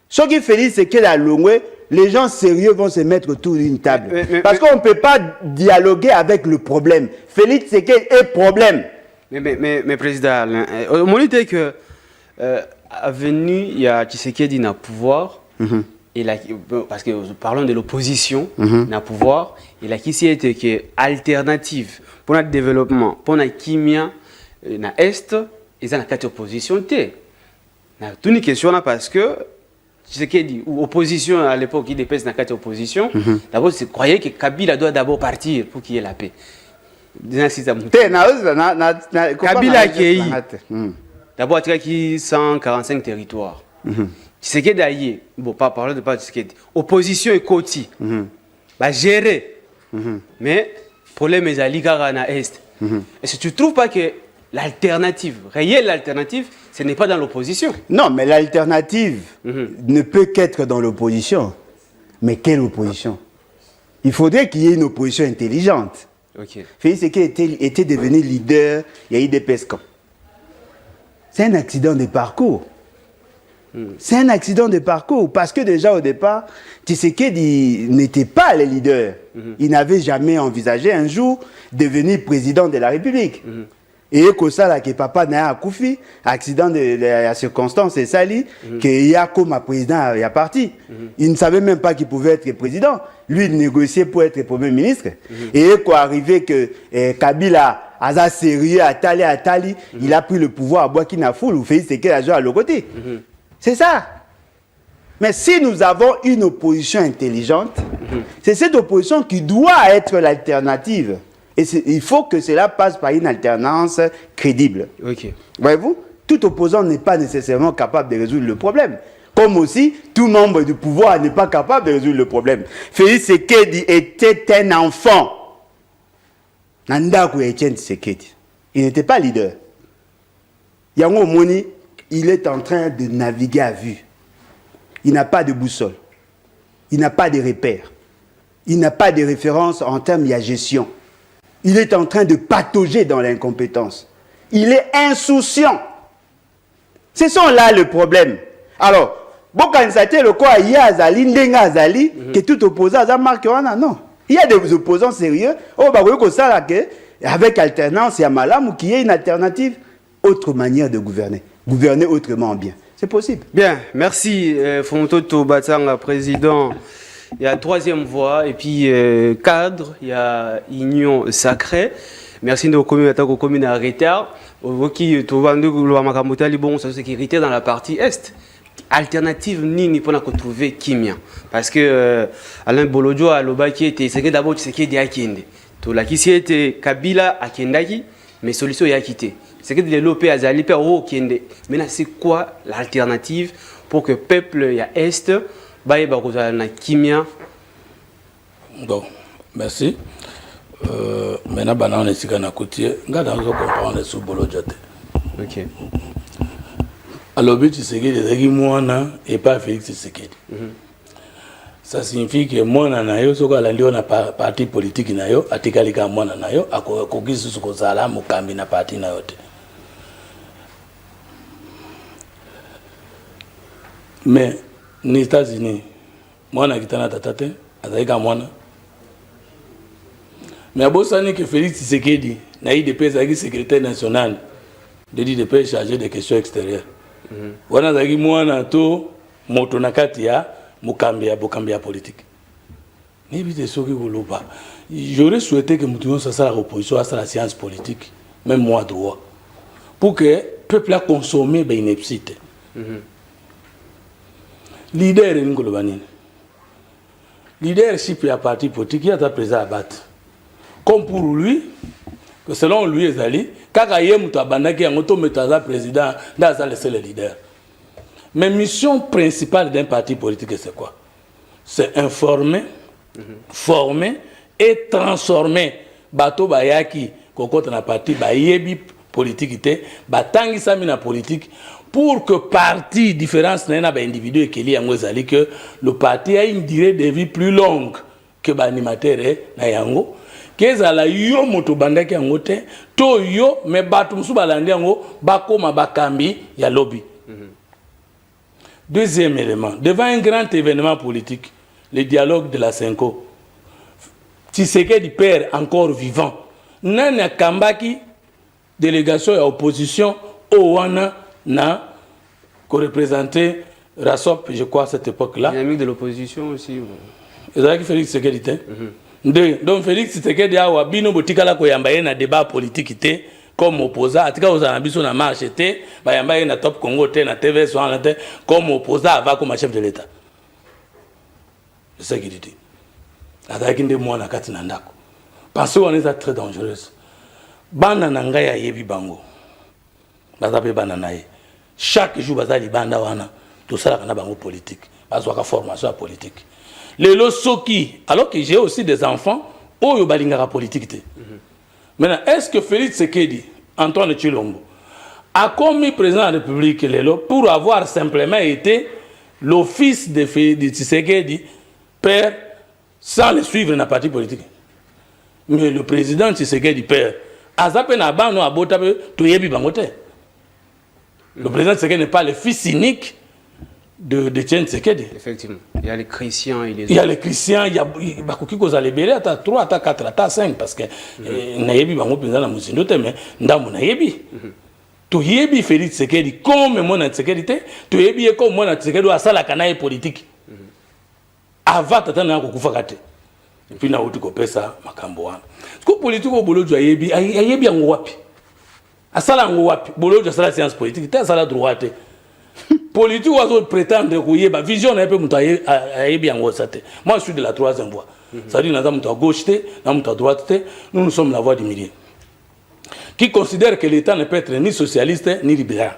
Speaker 3: soki Félix c'est que la longwe les gens sérieux vont se mettre autour d'une table. Parce qu'on ne peut pas dialoguer avec le problème. Félix, c'est quel est le problème?
Speaker 2: Mais Président, au moment où que il y a Tshisekedi dans le pouvoir, parce que parlons de l'opposition, dans le pouvoir, il a qui été que alternative pour notre développement, pour notre kimia, dans l'Est, ils ont une opposition. C'est une question là parce que Tshisekedi ou opposition à l'époque, il dépêche dans la opposition. D'abord, c'est croyez que Kabila doit d'abord partir pour qu'il y ait la paix. Kabila qui est d'abord qui 145 territoires. Tshisekedi aïe, bon pas parler de pas Tshisekedi. Opposition et Koti, bah gérer. Mais problème est à l'Igara na Est. Est-ce que tu trouves pas que l'alternative, réelle alternative, ce n'est pas dans l'opposition?
Speaker 3: Non, mais l'alternative ne peut qu'être dans l'opposition. Mais quelle opposition? Il faudrait qu'il y ait une opposition intelligente. Félix Tshisekedi était devenu leader, il y a eu des pescans. C'est un accident de parcours. C'est un accident de parcours parce que déjà au départ, Tshisekedi n'était pas le leader. Il n'avait jamais envisagé un jour devenir président de la République. Et que ça là que papa n'a Koufi, accident de la circonstance c'est ça lui que il y a comme président il a parti. Il ne savait même pas qu'il pouvait être président. Lui il négociait pour être premier ministre. Et quoi arrivé que Kabila Aza sérieux Atali, il a pris le pouvoir à Burkina Faso ou fait c'est qu'elle a joué à l'autre côté. C'est ça. Mais si nous avons une opposition intelligente, c'est cette opposition qui doit être l'alternative. Et il faut que cela passe par une alternance crédible. Voyez-vous, tout opposant n'est pas nécessairement capable de résoudre le problème. Comme aussi, tout membre du pouvoir n'est pas capable de résoudre le problème. Félix Tshisekedi était un enfant. Nandakou Etienne Tshisekedi. Il n'était pas leader. Yango Moni, il est en train de naviguer à vue. Il n'a pas de boussole. Il n'a pas de repères. Il n'a pas de référence en termes de gestion. Il est en train de patauger dans l'incompétence. Il est insouciant. Ce sont là le problème. Alors, Bokansate, le quoi, il y a Azali, Ndenga Azali, que tout opposant à Marquana, non. Il y a des opposants sérieux. Oh, bah, vous ça avec alternance, il y a Malam ou qu'il y ait une alternative, autre manière de gouverner. Gouverner autrement bien. C'est possible.
Speaker 2: Bien, merci Fontoto Batanga, président. Il y a troisième voie et puis cadre, il y a union sacrée. Merci de vos communes à retard. Qui bon, ça sécurité dans la partie est. Alternative ni pour trouver Kimia. Parce que Alain Bolodjo a l'obaki était c'est que d'abord c'est qui est Akende. Tout la qui était Kabila Akendaki, mais solution est quitté. C'est que de l'OP Azali per au Kende. Maintenant c'est quoi l'alternative pour que peuple y a est baye bakozala na Kimia?
Speaker 1: Bon, merci. Maintenant bana on est sika na côté, ngada on comprendre sous Bolodjo.
Speaker 2: OK.
Speaker 1: Alors, but Tshisekedi ezaki mwana et pas Félix Tshisekedi. Ça signifie que mwana na yo soko alandi na parti politique na yo atikali ka mwana na yo akokisi soko zala mukambi na parti na yo te. Mais ni États-Unis mwana kitana tatate azali ka mwana. Mais abosani que Félix Tshisekedi na IDP ezaki secrétaire national de l'IDP chargé des questions extérieures. Wana zaki mwana to moto na kati ya mukambi ya politique. Ni bite soki koloba. J'aurais souhaité que nous ça la opposition à la science politique, même moi droit, pour que le peuple a consommé ben inepsite. Leader ni koloba nini. leadership ya parti politique ya ta président abattre. Comme pour lui, que selon lui ezali, kaka ye muto abandaki yango to metaza président ndaza laisser le leader. Mais mission principale d'un parti politique c'est quoi? C'est informer, former et transformer bato bayaki kokota na parti bayebi politique te batangi sami na politique pour que parti différence na ba individu et keli yango ezali que le parti a une durée de vie plus longue que ba animateur na yango kezala yo moto bandaki yango te to yo me bato musu balandi yango bakoma bakambi ya lobby. Deuxième élément, devant un grand événement politique, le dialogue de la Cinco, Tshisekedi père encore vivant, nana kambaki délégation et opposition au wana na ko représenter Rasop, je crois à cette époque-là.
Speaker 2: Dynamique de l'opposition aussi.
Speaker 1: Et ça qui Félix Tshisekedi te. Donc Félix Tshisekedi a bino botikala ko yamba na débat politique te comme opposant atika ozana biso na marche te ba yamba na Top Congo te na TV soit te comme opposant avant comme chef de l'État. C'est ça qu'il dit. Azaki nde mwana kati na ndako. Parce qu'on est très dangereuse. Bana nanga ya yebi bango. Bazape bana nae. Chaque jour bazali banda wana tout ça na bango politique. Bazwaka formation politique. Les soki alors que j'ai aussi des enfants oyo balingaka politique te. Maintenant, est-ce que Félix Tshisekedi, Antoine Tshilombo, a commis président de la République Lelo pour avoir simplement été l'office de Tshisekedi père sans le suivre dans la partie politique? Mais le président Tshisekedi père, le président Tshisekedi n'est pas le fils unique de Tshisekedi.
Speaker 2: Effectivement. Il y a les chrétiens et les autres.
Speaker 1: Il y a les chrétiens, il y a beaucoup qui ont libéré à 3, à 4, à 5 parce que nayebi bango penza na musindo te mais ndamu nayebi. To yebi Félix Tshisekedi comme mon Tshisekedi te, to yebi comme mon Tshisekedi asala kanaye politique. Avant tata na kokufa kate. Et puis na uti ko pesa makambo wana. Ko politique o bolojo ayebi ayebi ngo wapi? Asala ngo wapi? Bolojo asala science politique te asala droit te. Politique ou prétendre que la vision n'est pas bien. Moi je suis de la troisième voie. C'est-à-dire que nous sommes à gauche, nous sommes à droite, nous sommes la voie du milieu. Qui considère que l'État ne peut être ni socialiste ni libéral.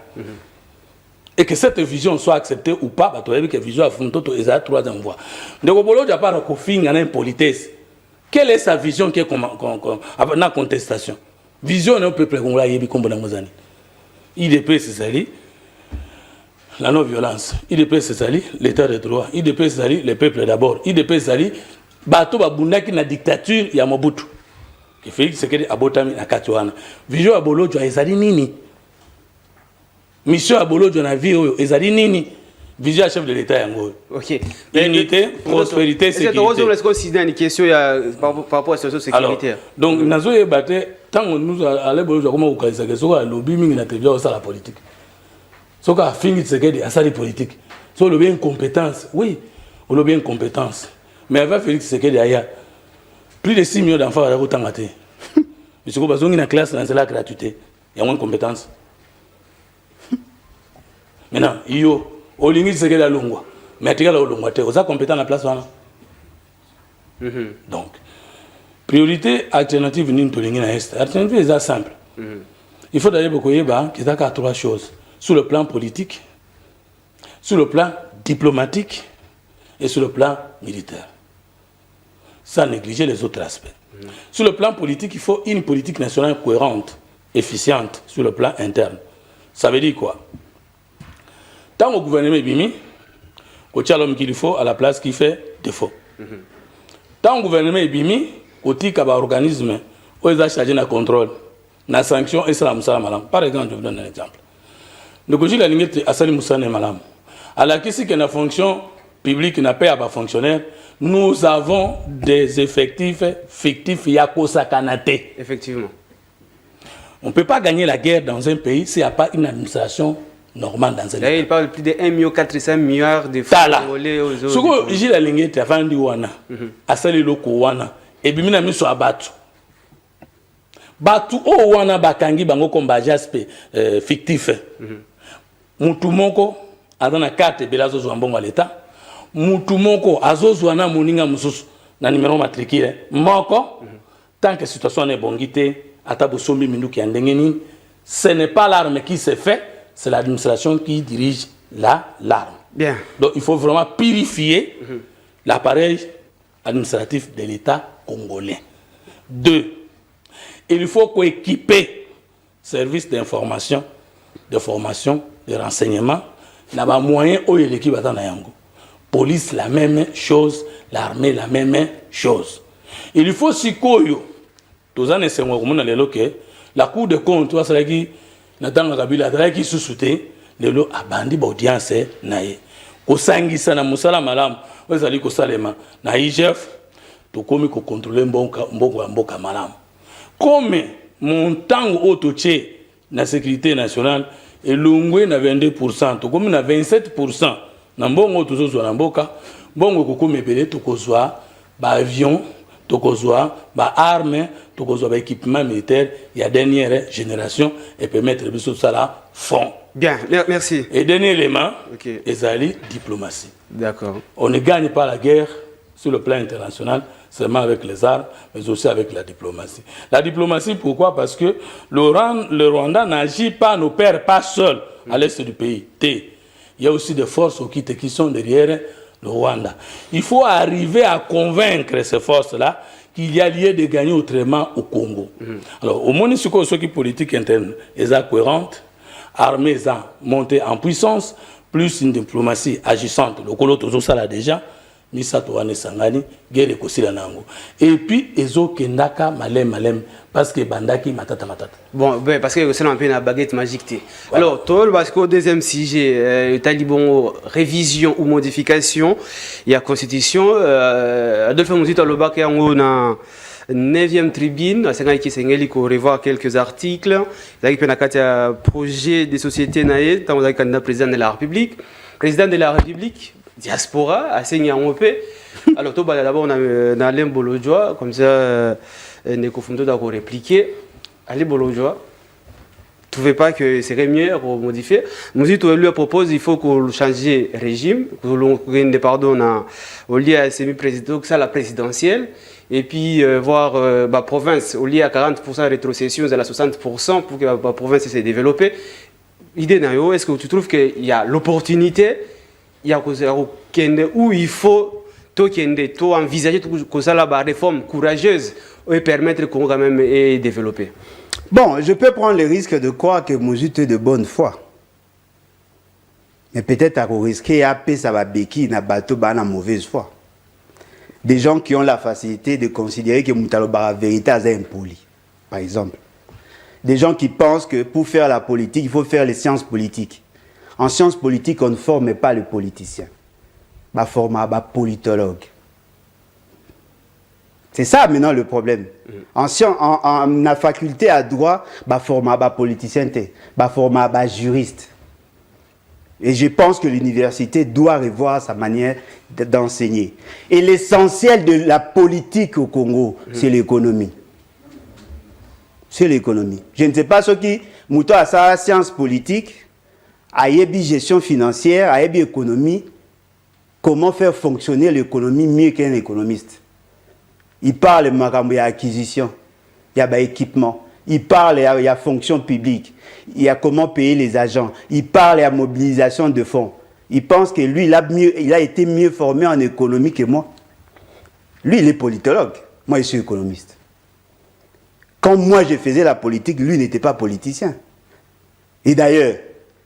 Speaker 1: Et que cette vision soit acceptée ou pas, que la vision est la troisième voie. Donc, il n'y a pas de politesse. Quelle est sa vision qui est en contestation? Vision n'est pas peuple congolais. IDP, c'est ça. La non-violence. IDP c'est l'état de droit. IDP c'est le peuple d'abord. IDP c'est bato babundaki na dictature ya Mobutu. Que Félix Tshisekedi abotami na katiwana. Vision ya bolojo ezali nini? Mission ya bolojo na vie oyo ezali nini? Vision ya chef de l'état yango.
Speaker 2: OK.
Speaker 1: Unité, prospérité, sécurité.
Speaker 2: Est-ce qu'on s'y une question par rapport à la situation sécuritaire?
Speaker 1: Donc nazo yebate tant nous allons bolojo comment ukalisa que soka lobby mingi na tevia ça la politique. Ce qu'on a fini de se gagner à ça politique. So le bien compétence, oui, on a bien compétence. Mais avec Félix Tshisekedi ailleurs, plus de 6 millions d'enfants à la route en maté. Mais ce qu'on a besoin d'une classe dans la gratuité, il y a moins de compétences. Maintenant, il y a au limite Tshisekedi à Longwa, mais tu as la Longwa, tu as compétent à la place là. Donc, priorité alternative ni to lingi na est. Alternative est simple. Il faut d'ailleurs beaucoup yeba qu'il y a 3 choses. Sur le plan politique, sur le plan diplomatique et sur le plan militaire. Sans négliger les autres aspects. Sur le plan politique, il faut une politique nationale cohérente, efficiente sur le plan interne. Ça veut dire quoi? Tant au gouvernement est bimi, au l'homme qu'il faut à la place qui fait défaut. Tant au gouvernement est bimi, au tika ba organisme, où ils ont chargé de contrôle, la sanction et ça malam. Par exemple, je vous donne un exemple. Le Gouji la ligne à Sali Moussane Malam. À la question que la fonction publique n'a pas à fonctionnaire, nous avons des effectifs fictifs Yako Sakanate.
Speaker 2: Effectivement.
Speaker 1: On ne peut pas gagner la guerre dans un pays s'il n'y a pas une administration normale dans un pays.
Speaker 2: Il parle de plus de 1,4 milliard de francs volés aux autres.
Speaker 1: Ce que Gouji la ligne est avant du Wana, à Sali Loko Wana, et Bimina Miso Abatu. Batu O Wana Bakangi Bango Komba Jaspe fictif. Mutu moko adana carte belazo zo mbongo à l'état mutu moko azozwa na moninga mususu na numéro matricule moko tant que situation n'est bongité ata bosombi minduki ya ndenge nini, ce n'est pas l'arme qui se fait, c'est l'administration qui dirige l'arme.
Speaker 2: Bien.
Speaker 1: Donc il faut vraiment purifier l'appareil administratif de l'État congolais. 2. Il faut équiper services d'information, de formation, de renseignement, n'a pas moyen où il l'équipe à Yango. Police la même chose, l'armée la même chose. Il faut si koyo, tous en essayant que la Cour de compte, toi c'est qui n'attend Kabila, qui sous-souté, le lot a bandi d'audience naïe. Kosangisa na musala malam, ozali kosalema na IGF, to komi ko contrôler mboka malam. Comme montant autoché na sécurité nationale et longwe na 22%, to komi na 27%, na mbongo tozo na mboka, mbongo ko komi belé to kozwa ba avion, to kozwa ba armes, to kozwa ba équipement militaire, il y a dernière génération et permettre de ça là fond.
Speaker 2: Bien, merci.
Speaker 1: Et dernier élément,
Speaker 2: okay.
Speaker 1: Ezali diplomatie.
Speaker 2: D'accord.
Speaker 1: On ne gagne pas la guerre sur le plan international seulement avec les armes, mais aussi avec la diplomatie. La diplomatie, pourquoi? Parce que le Rwanda n'agit pas, ne perd pas seul à l'est du pays. Il y a aussi des forces qui sont derrière le Rwanda. Il faut arriver à convaincre ces forces-là qu'il y a lieu de gagner autrement au Congo. Alors, au moins, ce qui est politique interne est cohérente, armée montée en puissance, plus une diplomatie agissante. Le Colo toujours ça là déjà, Misato Wane Sangani, guerre Kosila Nango. Et puis, Ezo Kendaka Malem, parce que Bandaki Matata.
Speaker 2: Bon, ben, parce que c'est un peu une baguette magique. Voilà. Alors, Tol, parce qu'au deuxième sujet, talibon révision ou modification, il y a constitution, Adolphe Mouzito Loba qui on a 9e tribune, il faut revoir quelques articles. Il y a un projet de société, il y a un président de la République. Président de la République, diaspora, à Seigneur-Mopé. Alors, d'abord, on a Alain Bolodjoa, comme ça, Nekofundo d'accord répliqué. Alain Bolodjoa, ne trouvez pas que c'est mieux pour modifier. Mouzito lui propose il faut qu'on change de régime, qu'on pardon, au lieu à semi-président, que ça la présidentielle. Et puis voir la province, au lieu à 40% de rétrocession, à la 60% pour que la province se développe. L'idée, est-ce que tu trouves qu'il y a l'opportunité, il y a où il faut envisager que ça la réforme courageuse et permettre qu'on quand même développer?
Speaker 3: Bon, je peux prendre le risque de croire que Mouzito est de bonne foi. Mais peut-être à risquer après ça va béquiller na bateau na mauvaise foi. Des gens qui ont la facilité de considérer que Moutaloba vérité est impoli, par exemple. Des gens qui pensent que pour faire la politique, il faut faire les sciences politiques. En sciences politiques, on ne forme pas le politicien. On forme un politologue. C'est ça maintenant le problème. En la faculté à droit, on forme un politicien, on forme un juriste. Et je pense que l'université doit revoir sa manière d'enseigner. Et l'essentiel de la politique au Congo, c'est l'économie. C'est l'économie. Je ne sais pas ce qui, Mouto a sa science politique, a une gestion financière, a une économie, comment faire fonctionner l'économie mieux qu'un économiste. Il parle de il y a acquisition, il y a équipement. Il parle, il y a fonction publique, il y a comment payer les agents, il parle, il y a mobilisation de fonds. Il pense que lui, il a été mieux formé en économie que moi. Lui, il est politologue, moi je suis économiste. Quand moi je faisais la politique, lui n'était pas politicien. Et d'ailleurs,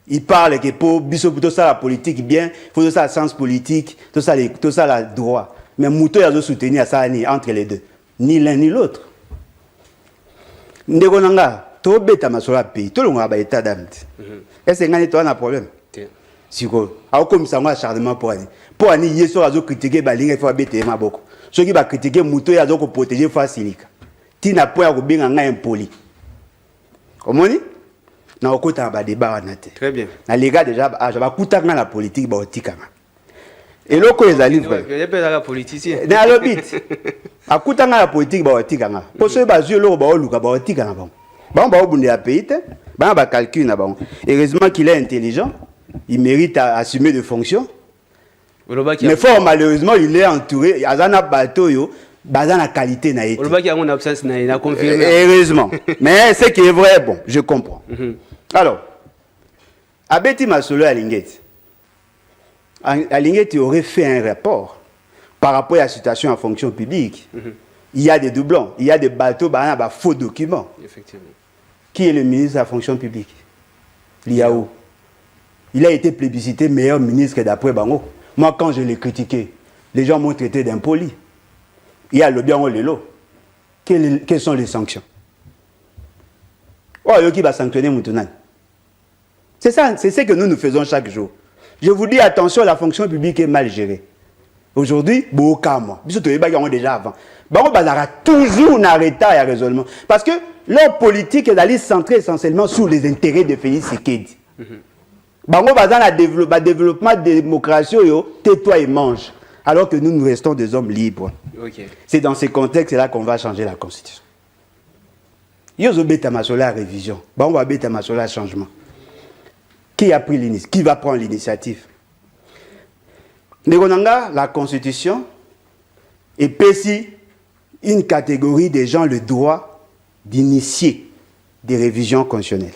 Speaker 3: il parle que pour tout ça la politique bien, il faut tout ça la science politique, tout ça le droit. Mais Mouto a soutenir ça entre les deux, ni l'un ni l'autre. Ndeko nanga to beta masola pays to longa ba état d'âme. Est-ce ngani to na problème? Siko a comme ça moi acharnement pour ani yeso azo critiquer ba linga faut beta maboko. Ceux qui va critiquer Mouto ya zo ko protéger facilika. Tina po ya ko binga nga impoli. Omoni? Na okota ba débat na te.
Speaker 2: Très bien.
Speaker 3: Na les gars déjà je va kutanga la politique ba otikanga. Et loko ezali frère.
Speaker 2: Il y a pas la politicien.
Speaker 3: Na lobit. Akutanga la politique ba otikanga. Pour ceux ba zio loko ba oluka ba otikanga bon. Bon ba obunde ya pays te. Ba calcul na bon. Heureusement qu'il est intelligent, il mérite à assumer des fonctions. Mais fort malheureusement, il est entouré. Azana bateau yo, bazana qualité na été. Heureusement. Mais ce qui est vrai, bon, je comprends. Alors, Abeti Masolo Alingeti. Alingeti aurait fait un rapport par rapport à la situation en fonction publique. Il y a des doublons, il y a des bateaux, bah, faux documents.
Speaker 2: Effectivement.
Speaker 3: Qui est le ministre de la fonction publique? Liao. Il a été plébiscité meilleur ministre d'après Bango. Moi, quand je l'ai critiqué, les gens m'ont traité d'impoli. Il y a le bien ou le lot. Quelles sont les sanctions? Oh, qui va sanctionner Moutounane? C'est ça, c'est ce que nous faisons chaque jour. Je vous dis, attention, la fonction publique est mal gérée. Aujourd'hui, moi. Déjà avant. On va toujours arrêter à raisonnement. Parce que leur politique est d'aller centrer essentiellement sur les intérêts de Félix Tshisekedi. On va dans le développement de la démocratie, tais-toi et mange. Alors que nous restons des hommes libres.
Speaker 2: Okay.
Speaker 3: C'est dans ces contextes-là qu'on va changer la Constitution. Yozo beta masola révision. On va beta masola changement. Qui a pris l'initiative? Qui va prendre l'initiative? La Constitution épaissit une catégorie des gens le droit d'initier des révisions constitutionnelles.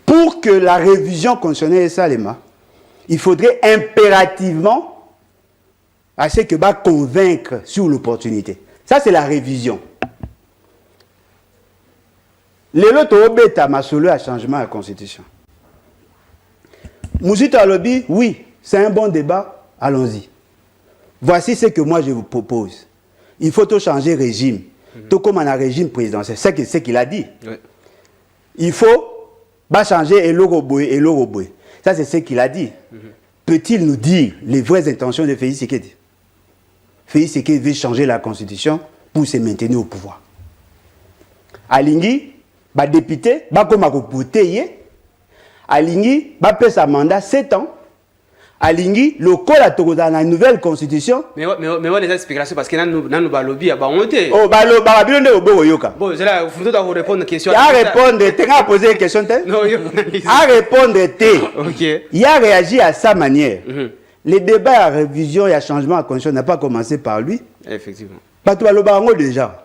Speaker 3: Pour que la révision constitutionnelle soit il faudrait impérativement assez que va convaincre sur l'opportunité. Ça, c'est la révision. Les loto beta masolo à changement à la Constitution. Mousito Alobi, oui, c'est un bon débat, allons-y. Voici ce que moi je vous propose. Il faut tout changer régime. Tout comme un régime présidentiel. C'est ce qu'il a dit. Oui. Il faut changer Eloroboé. Ça, c'est ce qu'il a dit. Peut-il nous dire les vraies intentions de Félix Tshisekedi? Félix Tshisekedi veut changer la Constitution pour se maintenir au pouvoir. Alingi, député, comme voter. Alingi, fait sa mandat 7 ans. Alingi, le col a dans la nouvelle constitution.
Speaker 2: Mais on les explications parce que nous balobi à honte.
Speaker 3: Oh, balobi au boyoka.
Speaker 2: Bon, c'est là, vous devez répondre à question.
Speaker 3: À répondre, tu as posé une question.
Speaker 2: Non,
Speaker 3: à répondre,
Speaker 2: OK.
Speaker 3: Il a réagi à sa manière. Les débats à révision et à changement de constitution n'a pas commencé par lui.
Speaker 2: Effectivement.
Speaker 3: Pas tout le déjà.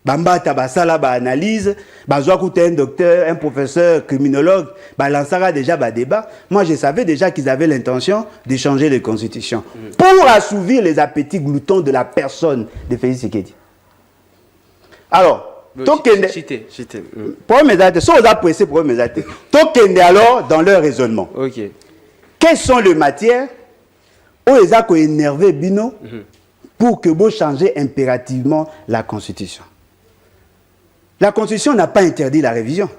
Speaker 3: Bamba tabasala ba analyse, bazwa un docteur, un professeur, criminologue, lancera déjà débat. Moi je savais déjà qu'ils avaient l'intention de changer les constitutions pour assouvir les appétits gloutons de la personne de Félix Tshisekedi. Alors, pour mes dates, sans apprécier pour mes dates, tokende alors dans leur raisonnement.
Speaker 2: OK.
Speaker 3: Quelles sont les matières où ils ont énervé Bino pour que vous changez impérativement la constitution? La Constitution n'a pas interdit la révision.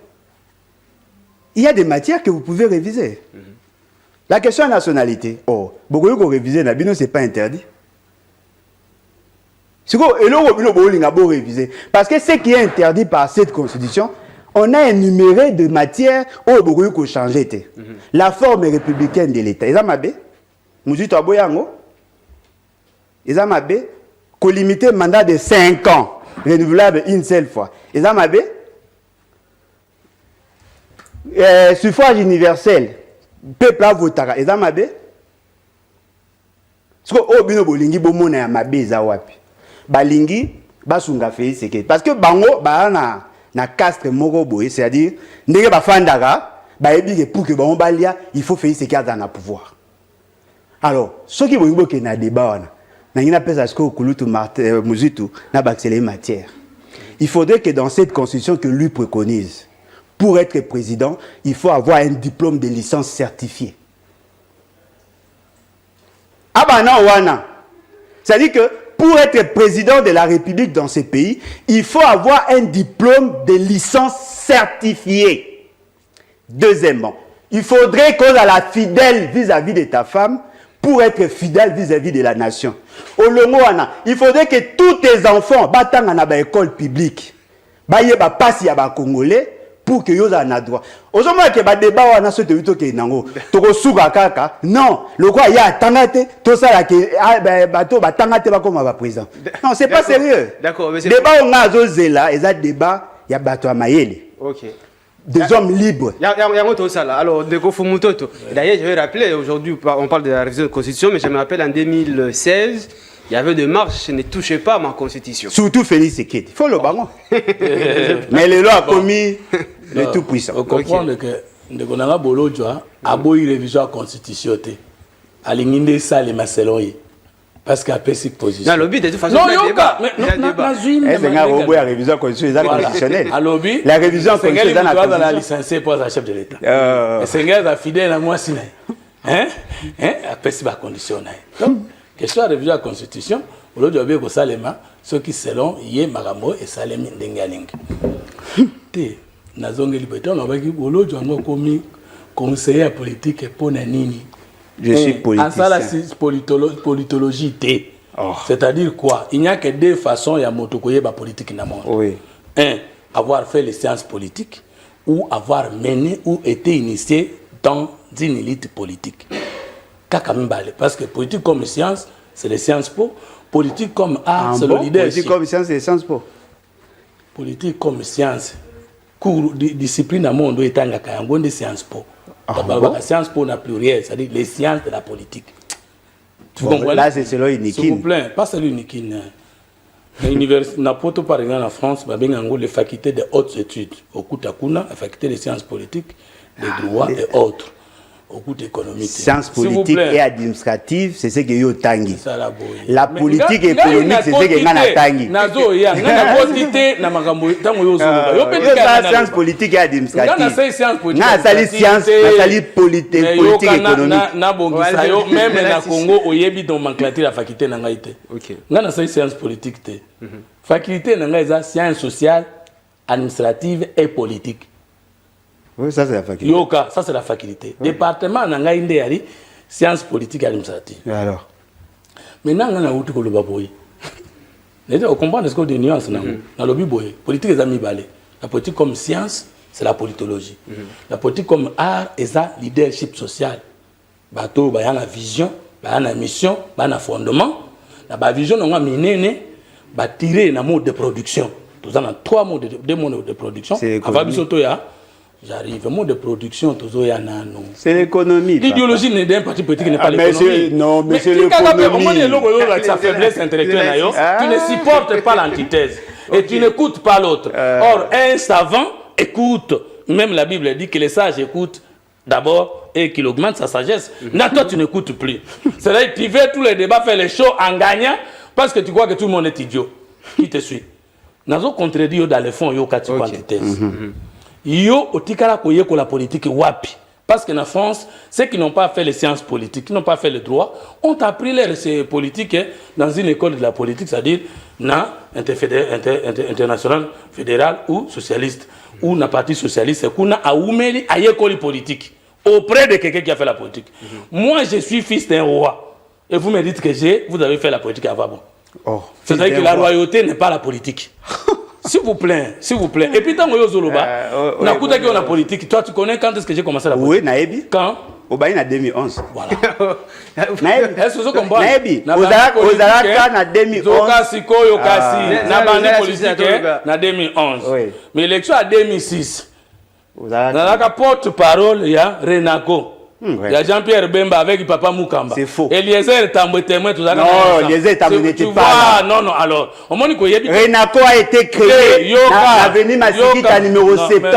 Speaker 3: Il y a des matières que vous pouvez réviser. La question de nationalité. Oh, beaucoup de réviser, ce n'est pas interdit. Parce que ce qui est interdit par cette Constitution, on a énuméré de matières où beaucoup de changer. La forme républicaine de l'État. Ils ont limiter le mandat de 5 ans. Renouvelable une seule fois. Et ça m'a suffrage universel. Peuple a voté. Et ça m'a parce que bino bolingi bomona ya mabe za wapi. Balingi basunga Félix Tshisekedi. Parce que bango na castre moko boye, c'est-à-dire ndenge bafandaka bayebi que pour que bango balia, il faut Félix Tshisekedi dans le pouvoir. Alors, ceux qui vont que na débat il faudrait que dans cette constitution que lui préconise, pour être président, il faut avoir un diplôme de licence certifié. C'est-à-dire que pour être président de la République dans ce pays, il faut avoir un diplôme de licence certifié. Deuxièmement, il faudrait qu'on soit la fidèle vis-à-vis de ta femme pour être fidèle vis-à-vis de la nation. Il faudrait que tous tes enfants battent dans l'école publique. Passi à Congolais pour que yo na droit. Aujourd'hui que ba débat wana so te que nango. Toko suka kaka. Non, le quoi ya tangate tout ça là que bato ba tangate ba comme ba président. Non, c'est pas sérieux.
Speaker 2: D'accord, mais c'est
Speaker 3: débat on a zo zela, et ça débat ya bato à mayele.
Speaker 2: OK.
Speaker 3: des hommes libres.
Speaker 2: Alors, Ndeko Fumutoto. D'ailleurs, je vais rappeler, aujourd'hui, on parle de la révision de la Constitution, mais je me rappelle en 2016, il y avait des marches, je ne touchez pas à ma Constitution.
Speaker 3: Surtout Félix Sekedi. Il faut le baron. Mais les lois a commis le tout-puissant.
Speaker 1: Il faut comprendre que Ndeko Nanga Bolodjoa a beau y révision la Constitution. A l'inginde ça, les macelons. Parce qu'il y a une position.
Speaker 2: Non, le but de toute façon,
Speaker 1: non,
Speaker 2: il y a débat.
Speaker 3: Est-ce que la révision constitutionnelle constitutionnelle? La révision constitutionnelle
Speaker 1: dans la licenciée pour la chef de l'État. Et c'est un gars fidèle à moi, sinon. Hein? Après, c'est ma condition. Donc, question de révision de la Constitution, au lieu de dire que ça, ceux qui selon, yé Magambo et Salemi Ndengaling. Té, Nazongi Liberté, on a dit que l'autre, on a commis conseiller politique pour Nanini.
Speaker 3: Je suis politicien.
Speaker 1: En ça, la politologie, c'est-à-dire quoi? Il n'y a que deux façons de motokoyer la politique dans le monde.
Speaker 3: Oui.
Speaker 1: Un, avoir fait les sciences politiques ou avoir mené ou été initié dans une élite politique. Parce que politique comme science, c'est les sciences po. Politique comme art, c'est le leadership.
Speaker 3: Politique comme science, c'est les sciences po.
Speaker 1: Politique comme science, cours, discipline dans le monde, il y a des sciences po. La science pour la pluriel, c'est-à-dire les sciences de la politique.
Speaker 3: Tu comprends? Là, c'est selon Unikin.
Speaker 1: S'il vous plaît, pas celui Unikin. L'université, n'importe par exemple en France, les facultés de hautes études, au Koutakuna, la faculté des sciences politiques, des droits et autres, au coût économique.
Speaker 3: Sciences politiques et administratives, c'est ce que yo tangi. La politique et économique, c'est ce que ngana tangi.
Speaker 1: Nazo ya, ngana quantité na makambo tango yo zolo. Yo
Speaker 3: peti ka sciences politiques et administratives.
Speaker 1: Ngana say sciences politiques.
Speaker 3: Na sali science, na sali politique économique.
Speaker 1: Na bongisa yo même na Congo oyebi nomenclature la faculté na ngaite. OK. Ngana say sciences politiques te. Faculté na ngaisa sciences sociales, administratives et politiques.
Speaker 3: Oui, ça c'est la faculté.
Speaker 1: Yoka, ça c'est la faculté. Oui. Département n'a pas une sciences politiques et administratives.
Speaker 3: Alors.
Speaker 1: Maintenant, on a outil que le baboy. On comprend ce qu'on dit nuance dans le biboy. Politique est amis balé. La politique comme science, c'est la politologie. La politique comme art est ça leadership social. Bateau, bah y a la vision, bah y a la mission, bah y a le fondement. La vision on a miné, bah tirer un mode de production. Nous avons trois modes deux modes de production. Avant bisoto ya. J'arrive, le mode de production,
Speaker 3: c'est l'économie.
Speaker 1: L'idéologie d'un parti politique n'est pas l'économie.
Speaker 3: Non, mais c'est l'économie.
Speaker 1: Sa faiblesse intellectuelle, tu ne supportes pas l'antithèse et tu n'écoutes pas l'autre. Or, un savant écoute, même la Bible dit que les sages écoutent d'abord et qu'il augmente sa sagesse. Non, toi, tu n'écoutes plus. C'est-à-dire que tu fais tous les débats, faire les shows en gagnant parce que tu crois que tout le monde est idiot. Qui te suit? Nous contredit dans le fond, il y a une antithèse. Yo otikala koyeko la politique wapi parce que en France ceux qui n'ont pas fait les sciences politiques qui n'ont pas fait le droit ont appris les politiques dans une école de la politique, c'est-à-dire na international fédéral ou socialiste ou na parti socialiste kuna aumeli ayekoli politique auprès de quelqu'un qui a fait la politique. Moi je suis fils d'un roi et vous me dites que vous avez fait la politique avant. Bon. Oh, c'est-à-dire que la royauté n'est pas la politique. S'il vous plaît, s'il vous plaît. Et puis, tant que vous on a coûté la politique. Toi, tu connais quand est-ce que j'ai commencé la politique?
Speaker 3: Oui, Naebi.
Speaker 1: Quand?
Speaker 3: Au Baïna 2011.
Speaker 1: Voilà.
Speaker 3: Naebi.
Speaker 1: Est-ce que vous comprenez?
Speaker 3: Naebi. Ozalaka na 2011.
Speaker 1: Zokasi, Koyokasi. Na bandi politique na 2011. Mais l'élection à 2006. Ozalaka porte-parole, il y a Renako. Il y a Jean-Pierre Bemba avec Papa Moukamba.
Speaker 3: C'est faux.
Speaker 1: Eliezer Tambwe témoin tout ça.
Speaker 3: Non, Eliezer Tambwe n'était pas là.
Speaker 1: Non, alors.
Speaker 3: Renako a été créé à l'avenue Massikita numéro 70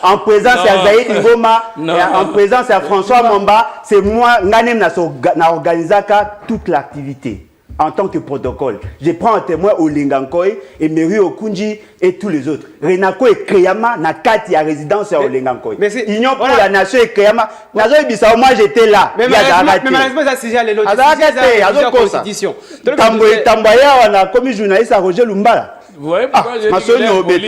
Speaker 3: en présence de Zaïd Ngoma et en présence de François Momba. C'est moi, Nganem n'a organisé toute l'activité en tant que protocole. Je prends un témoin au Lingankoy et Meri Okunji et tous les autres. Renako est Kreyama na kati à résidence au Lingankoy. Union pour la nation est Kreyama. Nazo Ibisa, moi j'étais là.
Speaker 2: Mais malheureusement, ça c'est les lots.
Speaker 3: Constitution. Tamboya, on a commis journaliste à Roger Lumbala.
Speaker 1: Vous voyez pourquoi j'ai dit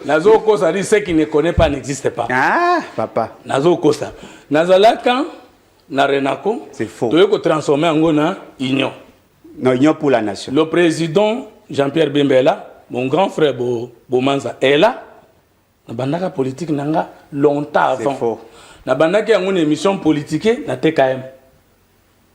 Speaker 1: Nazo Kosa dit ceux qui ne connaissent pas n'existent pas.
Speaker 3: Ah, papa.
Speaker 1: Nazo Kosa. Nazalaka, na Renako.
Speaker 3: C'est faux.
Speaker 1: Tu veux transformer en union.
Speaker 3: Non, union pour la nation.
Speaker 1: Le président Jean-Pierre Bembela, mon grand frère Bomanza, est là. La bandaka politique nanga longtemps avant.
Speaker 3: C'est faux.
Speaker 1: La bandaka a une émission politique na TKM.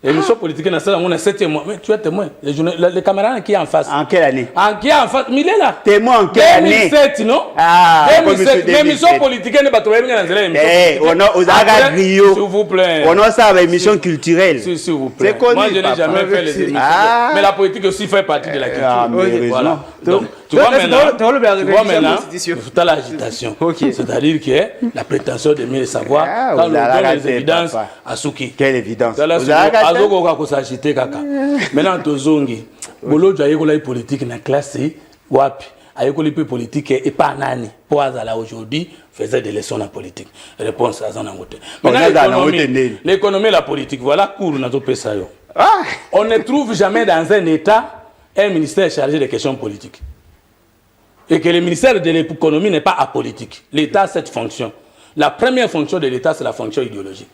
Speaker 1: Émission politique, on a 7e mois. Mais tu es témoin. Les camarades qui est en face.
Speaker 3: En quelle année?
Speaker 1: Qui est en face. Mais il est là.
Speaker 3: Témoin en quelle année?
Speaker 1: 2007, non?
Speaker 3: Ah,
Speaker 1: 2007. Mais émission politique, on n'est pas trouvé.
Speaker 3: On a aux Rio.
Speaker 1: S'il vous plaît.
Speaker 3: On a ça avec émission culturelle.
Speaker 1: S'il vous plaît.
Speaker 3: C'est connu.
Speaker 1: Moi, je n'ai jamais fait les émissions. Mais la politique aussi fait partie de la culture. Voilà. Donc, tu vois maintenant, tu as l'agitation. C'est-à-dire que la prétention de mieux savoir, quand on donne les évidences à Souki.
Speaker 3: Quelle évidence?
Speaker 1: Maintenant, Tozongi, Bolo, tu as eu politique dans la classe, Wapi, a eu politique et pas nani. Pour là aujourd'hui, faisait des leçons en politique. Réponse à Zanangote. Maintenant, l'économie et la politique, voilà cours dans notre pays. On ne trouve jamais dans un État un ministère chargé des questions politiques. Et que le ministère de l'économie n'est pas apolitique. L'État a cette fonction. La première fonction de l'État, c'est la fonction idéologique.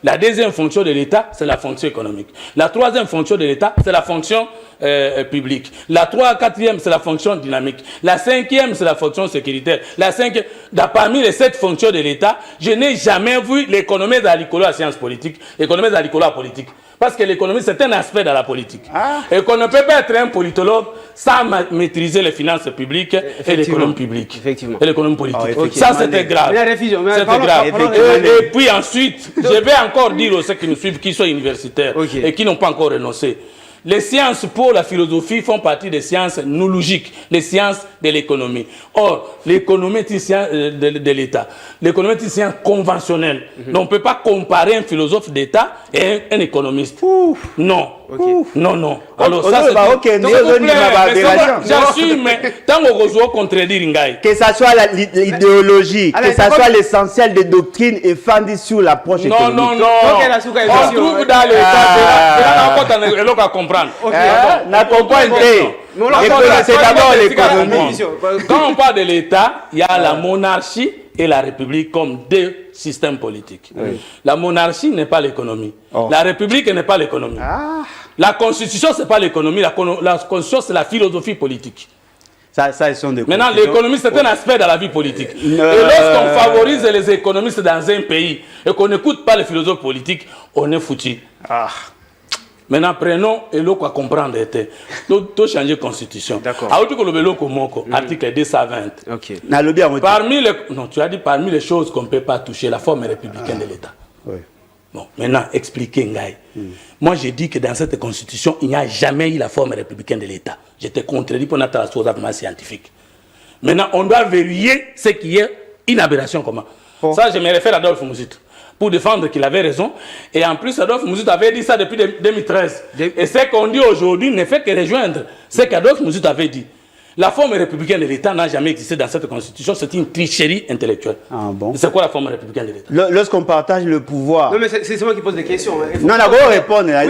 Speaker 1: La deuxième fonction de l'État, c'est la fonction économique. La troisième fonction de l'État, c'est la fonction publique. La quatrième, c'est la fonction dynamique. La cinquième, c'est la fonction sécuritaire. La cinquième, parmi les 7 fonctions de l'État, je n'ai jamais vu l'économie d'alicolo à sciences politiques, l'économie d'alicolo à politique. Parce que l'économie, c'est un aspect de la politique. Et qu'on ne peut pas être un politologue sans maîtriser les finances publiques et l'économie publique.
Speaker 2: Effectivement.
Speaker 1: Et l'économie politique. Ça, c'était grave. C'était grave. Et puis ensuite, je vais encore dire aux ceux qui nous suivent, qui sont universitaires et qui n'ont pas encore renoncé. Les sciences pour la philosophie font partie des sciences logiques, les sciences de l'économie. Or, l'économie est une science de l'État. L'économie est une science conventionnelle. Donc, on ne peut pas comparer un philosophe d'État et un économiste. Non. Non. Alors, ça, c'est... J'assume, mais tant qu'on doit contredire Ngaï.
Speaker 3: Que ça soit l'idéologie, que ça soit l'essentiel des doctrines et fondé sur l'approche économique.
Speaker 1: Non. On trouve dans l'État, on comprendre.
Speaker 3: N'a comprendre. C'est d'abord l'économie.
Speaker 1: Quand on parle de l'État, il y a la monarchie et la République comme 2 systèmes politiques. La monarchie n'est pas l'économie. La République n'est pas l'économie. La Constitution, ce n'est pas l'économie. La Constitution, c'est la philosophie politique.
Speaker 3: Ça, ils sont des
Speaker 1: Maintenant, l'économie, c'est un aspect de la vie politique. Et lorsqu'on favorise les économistes dans un pays et qu'on n'écoute pas les philosophes politiques, on est foutu. Maintenant, prenons et l'eau à comprendre. Tout changer de constitution.
Speaker 2: D'accord.
Speaker 1: Article 220.
Speaker 2: Ok.
Speaker 1: Tu as dit parmi les choses qu'on ne peut pas toucher, la forme républicaine de l'État. Bon, maintenant, expliquez, Ngaï. Moi, j'ai dit que dans cette constitution, il n'y a jamais eu la forme républicaine de l'État. J'étais contredit pour notre chose scientifique. Maintenant, on doit vérifier ce qui est une aberration. Comment ça, je me réfère à Adolphe Mouzit pour défendre qu'il avait raison. Et en plus, Adolphe Mouzit avait dit ça depuis 2013. Et ce qu'on dit aujourd'hui ne fait que rejoindre ce qu'Adolphe Mouzit avait dit. La forme républicaine de l'État n'a jamais existé dans cette constitution. C'est une tricherie intellectuelle. C'est quoi la forme républicaine de l'État?
Speaker 3: Lorsqu'on partage le pouvoir.
Speaker 2: Non, mais c'est moi qui pose des questions.
Speaker 3: Non, on va répondre. Il y a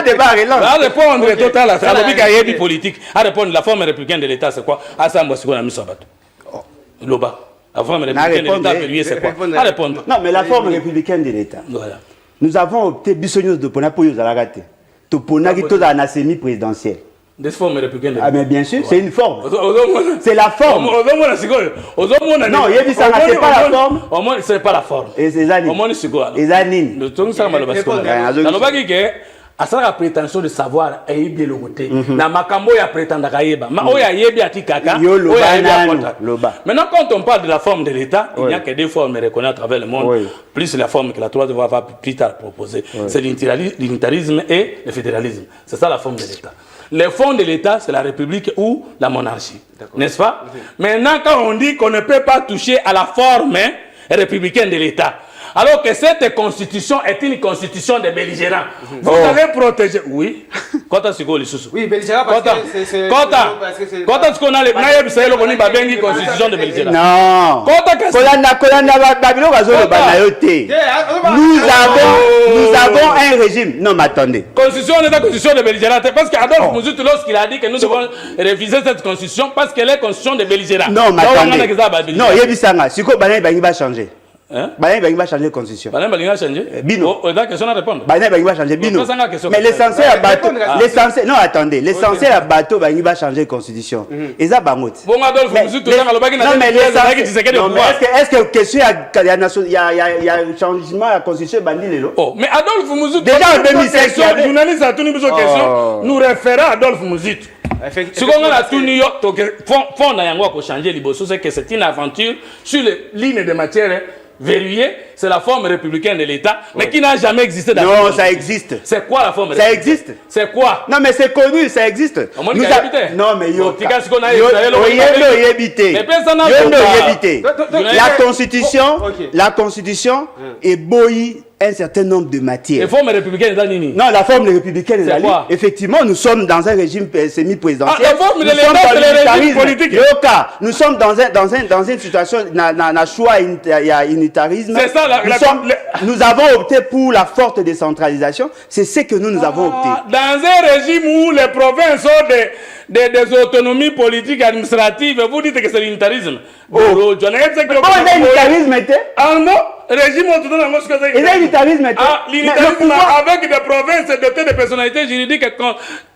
Speaker 3: débat.
Speaker 1: À répondre total à la politique. À répondre la forme républicaine de l'État, c'est quoi? À ça, moi, c'est quoi la mise en bâton? Loba. La forme républicaine de l'État, c'est quoi? À répondre.
Speaker 3: Non, mais la forme républicaine de l'État. Nous avons opté, Bissonios de Ponapoyo Zalagate. Toponagi toda na semi-présidentielle.
Speaker 1: Des formes républicaines.
Speaker 3: Ah, mais bien sûr, c'est une forme. C'est la forme. Non, c'est pas la forme.
Speaker 1: Au moins, c'est pas la forme.
Speaker 3: Et c'est Zanine.
Speaker 1: Au moins, c'est quoi?
Speaker 3: Et Zanine.
Speaker 1: Le ton, ça m'a le à ça la prétention de savoir et bien le côté na makambo ya prétendre kaeba ma oya yebi atikaka oya yebi maintenant quand on parle de la forme de l'État il n'y a que 2 formes reconnues à travers le monde plus la forme que la troisième va plus tard proposer c'est l'unitarisme et le fédéralisme, c'est ça la forme de l'État. Les fonds de l'État, c'est la République ou la monarchie, n'est-ce pas? Maintenant, quand on dit qu'on ne peut pas toucher à la forme républicaine de l'État, alors que cette constitution est une constitution de belligérants. Vous avez protégé... Oui. Quand est-ce qu'on a les sous?
Speaker 2: Oui, belligérants parce que c'est...
Speaker 1: Quand est-ce qu'on a les... constitution de belligérants?
Speaker 3: Non. Nous avons un régime. Non, mais attendez.
Speaker 1: Constitution n'est pas constitution de belligérants. Parce qu'Adolphe Mouzit, lorsqu'il a dit que nous devons réviser cette constitution, parce qu'elle est constitution de belligérants.
Speaker 3: Non, mais attendez. Non, il y a du sang. Si quoi, il va changer.
Speaker 1: Hein?
Speaker 3: Il va changer la constitution.
Speaker 1: Il va changer.
Speaker 3: Bino.
Speaker 1: Il y a une question à répondre.
Speaker 3: Il va changer Bino. Mais l'essentiel à bateau. Non, attendez. L'essentiel à bateau, il va changer la constitution. Et ça, Bangout.
Speaker 1: Bon, Adolphe,
Speaker 3: non, mais est-ce que question il y a un changement à la constitution bandit
Speaker 1: oh, mais Adolphe Mouzou,
Speaker 3: déjà en 2005,
Speaker 1: le journaliste a tenu une question, nous référons à Adolphe Mouzou. Ce qu'on a tout New York, fond n'a changer liboso, c'est que c'est une aventure sur les lignes de matière verrouillées, c'est la forme républicaine de l'État, mais qui n'a jamais existé dans
Speaker 3: non, ça existe.
Speaker 1: C'est quoi la forme
Speaker 3: républicaine? Ça existe.
Speaker 1: C'est quoi?
Speaker 3: Non, mais c'est connu, ça existe. Non, mais la constitution est boyi un certain nombre de matières.
Speaker 1: La forme républicaine est nini?
Speaker 3: Non, la forme républicaine est quoi? Effectivement, nous sommes dans un régime semi-présidentiel.
Speaker 1: La forme de l'État, c'est le régime politique.
Speaker 3: Nous sommes dans une situation, choix, il y a unitarisme.
Speaker 1: C'est ça,
Speaker 3: nous avons opté pour la forte décentralisation. C'est ce que nous avons opté.
Speaker 1: Dans un régime où les provinces ont des autonomies politiques et administratives, vous dites que c'est l'unitarisme.
Speaker 3: L'unitarisme était
Speaker 1: régime autonome,
Speaker 3: l'unitarisme
Speaker 1: l'unitarisme avec des provinces dotées de personnalités juridiques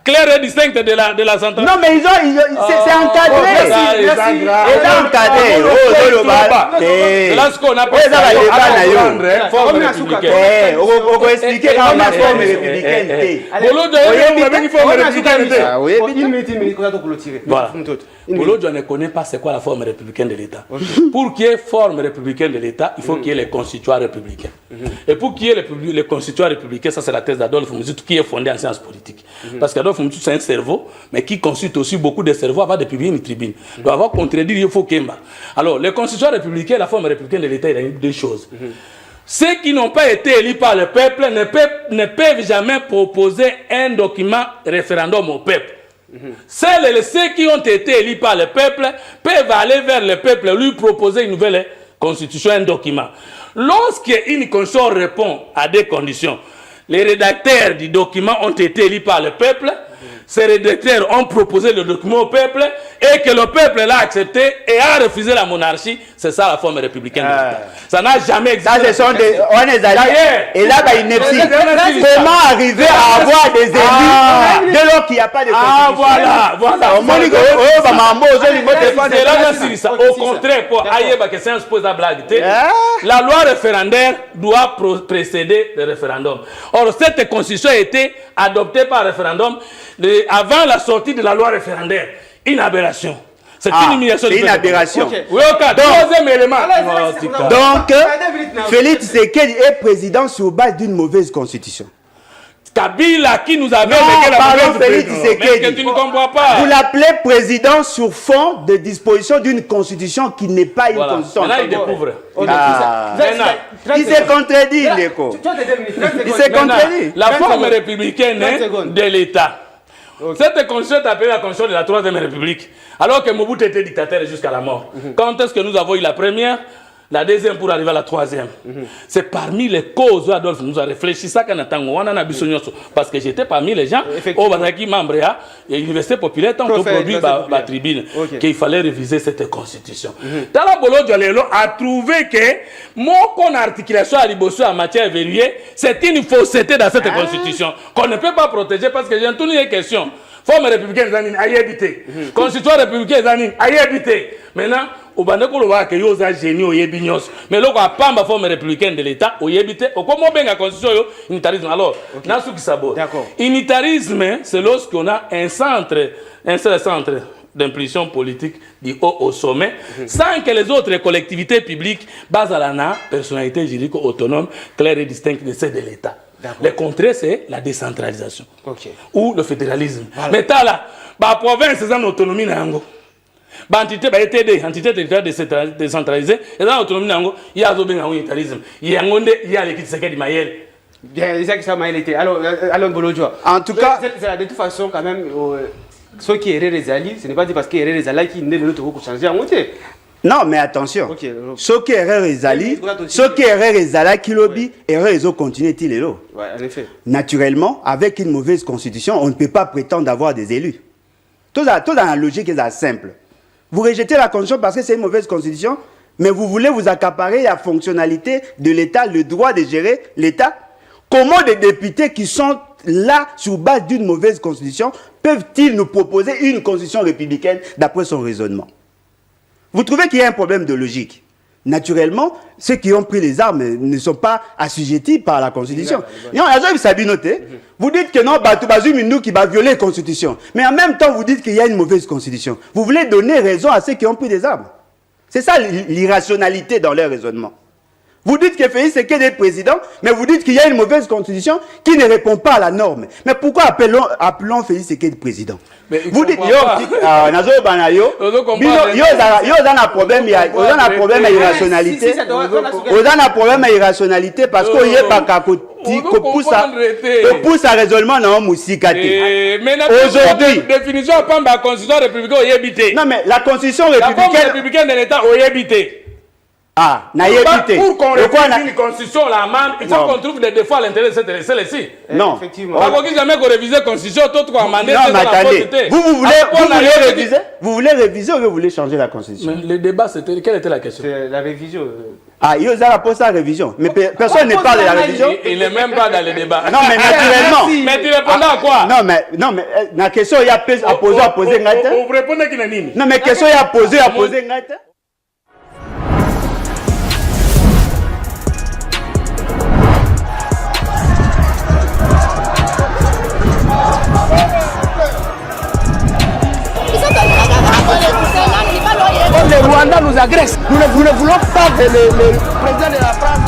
Speaker 1: claires et distinctes de la centrale.
Speaker 3: Non, mais c'est encadré. C'est encadré.
Speaker 1: C'est là ce qu'on appelle forme républicaine.
Speaker 3: On va expliquer comment la forme républicaine est.
Speaker 1: Bolo ne connaît pas c'est quoi la forme républicaine de l'État. Pour qu'il y ait forme républicaine de l'État, il faut qu'il y ait les constituants républicains. Et pour qu'il y ait les constituants républicains, ça c'est la thèse d'Adolphe Mouzou qui est fondée en sciences politiques. Parce qu'Adolphe Mouzou c'est un cerveau, mais qui consulte aussi beaucoup de cerveaux avant de publier une tribune. Il doit avoir contredit, il faut qu'il y ait. Alors, les constituants républicains, la forme républicaine de l'État, il y a deux choses. Ceux qui n'ont pas été élus par le peuple ne peuvent jamais proposer un document référendum au peuple. Ceux qui ont été élus par le peuple peuvent aller vers le peuple, lui proposer une nouvelle constitution, un document. Lorsqu'une constitution répond à des conditions, les rédacteurs du document ont été élus par le peuple, ces rédacteurs ont proposé le document au peuple et que le peuple l'a accepté et a refusé la monarchie. C'est ça la forme républicaine de l'État. Ça n'a jamais existé.
Speaker 3: Ça, ce sont des... On est allés. Et là, comment arriver à avoir des élus dès lors qu'il n'y a pas de constitution?
Speaker 1: Au contraire, la loi référendaire doit précéder le référendum. Or, cette constitution a été adoptée par référendum avant la sortie de la loi référendaire. Une aberration. C'est une humiliation.
Speaker 3: C'est une aberration.
Speaker 1: Okay. Oui, troisième élément.
Speaker 3: Donc, Félix Tshisekedi est président sur base d'une mauvaise constitution.
Speaker 1: Kabila qui nous avait
Speaker 3: Félix Tshisekedi.
Speaker 1: Tu ne comprends pas.
Speaker 3: Vous l'appelez président sur fond de disposition d'une constitution qui n'est pas une constitution.
Speaker 1: Maintenant, il découvre.
Speaker 3: Il s'est contredit, Léko. Il s'est contredit.
Speaker 1: La forme républicaine de l'État. Cette constitution est appelée la constitution de la Troisième République, alors que Mobutu était dictateur jusqu'à la mort. Quand est-ce que nous avons eu la première, la deuxième pour arriver à la troisième? C'est parmi les causes où Adolphe nous a réfléchi ça parce que j'étais parmi les gens au Bazaki membre et l'Université populaire tant qu'on produit la tribune qu'il fallait réviser cette constitution. Tala Bolo Dialelo a trouvé que mon articulation à Liboso en matière verrouillée, c'est une fausseté dans cette constitution qu'on ne peut pas protéger parce que j'ai entendu une question. Forme républicaine, a habité. Constitution républicaine, a habité. Maintenant, au Bandeko, on que yo za génie au Yébignos. Mais là, on a pas ma forme républicaine de l'État, au Yébité. Au comment bien la constitution, unitarisme. Alors, Nassou qui s'aborde. Unitarisme, c'est lorsqu'on a un seul centre d'impulsion politique du haut au sommet, sans que les autres collectivités publiques basent à la personnalité juridique autonome, claire et distincte de celle de l'État. Le contraire, c'est la décentralisation ou le fédéralisme. Voilà. Mais t'as là, la province, c'est une autonomie. Entité territoriale décentralisée, et dans l'autonomie, il y a un unitarisme. Il y a l'équipe de Mayel.
Speaker 2: Bien, c'est ça que ça m'a été. Alors, Bolodjoa.
Speaker 3: En tout cas,
Speaker 2: de toute façon, quand même, ceux qui erraient les alliés, ce n'est pas dit parce qu'ils erraient les alliés qu'ils n'aient l'autre pour changer en monter.
Speaker 3: Non, mais attention. Ceux qui erraient les alliés, qui lobby, erraient les autres continuent ils là.
Speaker 2: Ouais, en effet.
Speaker 3: Naturellement, avec une mauvaise constitution, on ne peut pas prétendre avoir des élus. Tout dans la logique est simple. Vous rejetez la constitution parce que c'est une mauvaise constitution. mais vous voulez vous accaparer la fonctionnalité de l'État, le droit de gérer l'État. Comment des députés qui sont là sur base d'une mauvaise constitution peuvent-ils nous proposer une constitution républicaine d'après son raisonnement? Vous trouvez qu'il y a un problème de logique? Naturellement, ceux qui ont pris les armes ne sont pas assujettis par la Constitution. Vous dites que non, qui va violer la Constitution. Mais en même temps, vous dites qu'il y a une mauvaise Constitution. Vous voulez donner raison à ceux qui ont pris des armes. C'est ça l'irrationalité dans leur raisonnement. Vous dites que Félix Tshisekedi est président, mais vous dites qu'il y a une mauvaise constitution qui ne répond pas à la norme. Mais pourquoi appelons Félix Tshisekedi président? Vous dites, yo un problème d'irrationalité. Un problème d'irrationalité parce qu'il y a pas pousse à raisonnement dans Moussikati. Aujourd'hui,
Speaker 1: définition de la constitution républicaine.
Speaker 3: Non, mais la constitution
Speaker 1: républicaine de l'État est habitée.
Speaker 3: Ah,
Speaker 1: pour qu'on révise une constitution, la amende, il faut qu'on trouve des défauts à l'intérieur de celle-ci.
Speaker 3: Non.
Speaker 2: Effectivement.
Speaker 1: Pas qu'on jamais qu'on révise la constitution, tout qu'on amende.
Speaker 3: Non, mais attendez. Vous voulez réviser ou vous voulez changer la constitution?
Speaker 1: Mais le débat, c'était, quelle était la question?
Speaker 2: C'est la révision.
Speaker 3: Ah, il y a la révision. Mais personne ne parle de la révision.
Speaker 1: Il n'est même pas dans le débat.
Speaker 3: Non, mais naturellement.
Speaker 1: Mais tu répondais à quoi?
Speaker 3: Non, mais la question, il y a à poser.
Speaker 1: Vous répondez qu'il n'est ni.
Speaker 3: Non, mais question, il y a à poser.
Speaker 4: Le Rwanda nous agresse. Nous ne voulons pas que le président de la France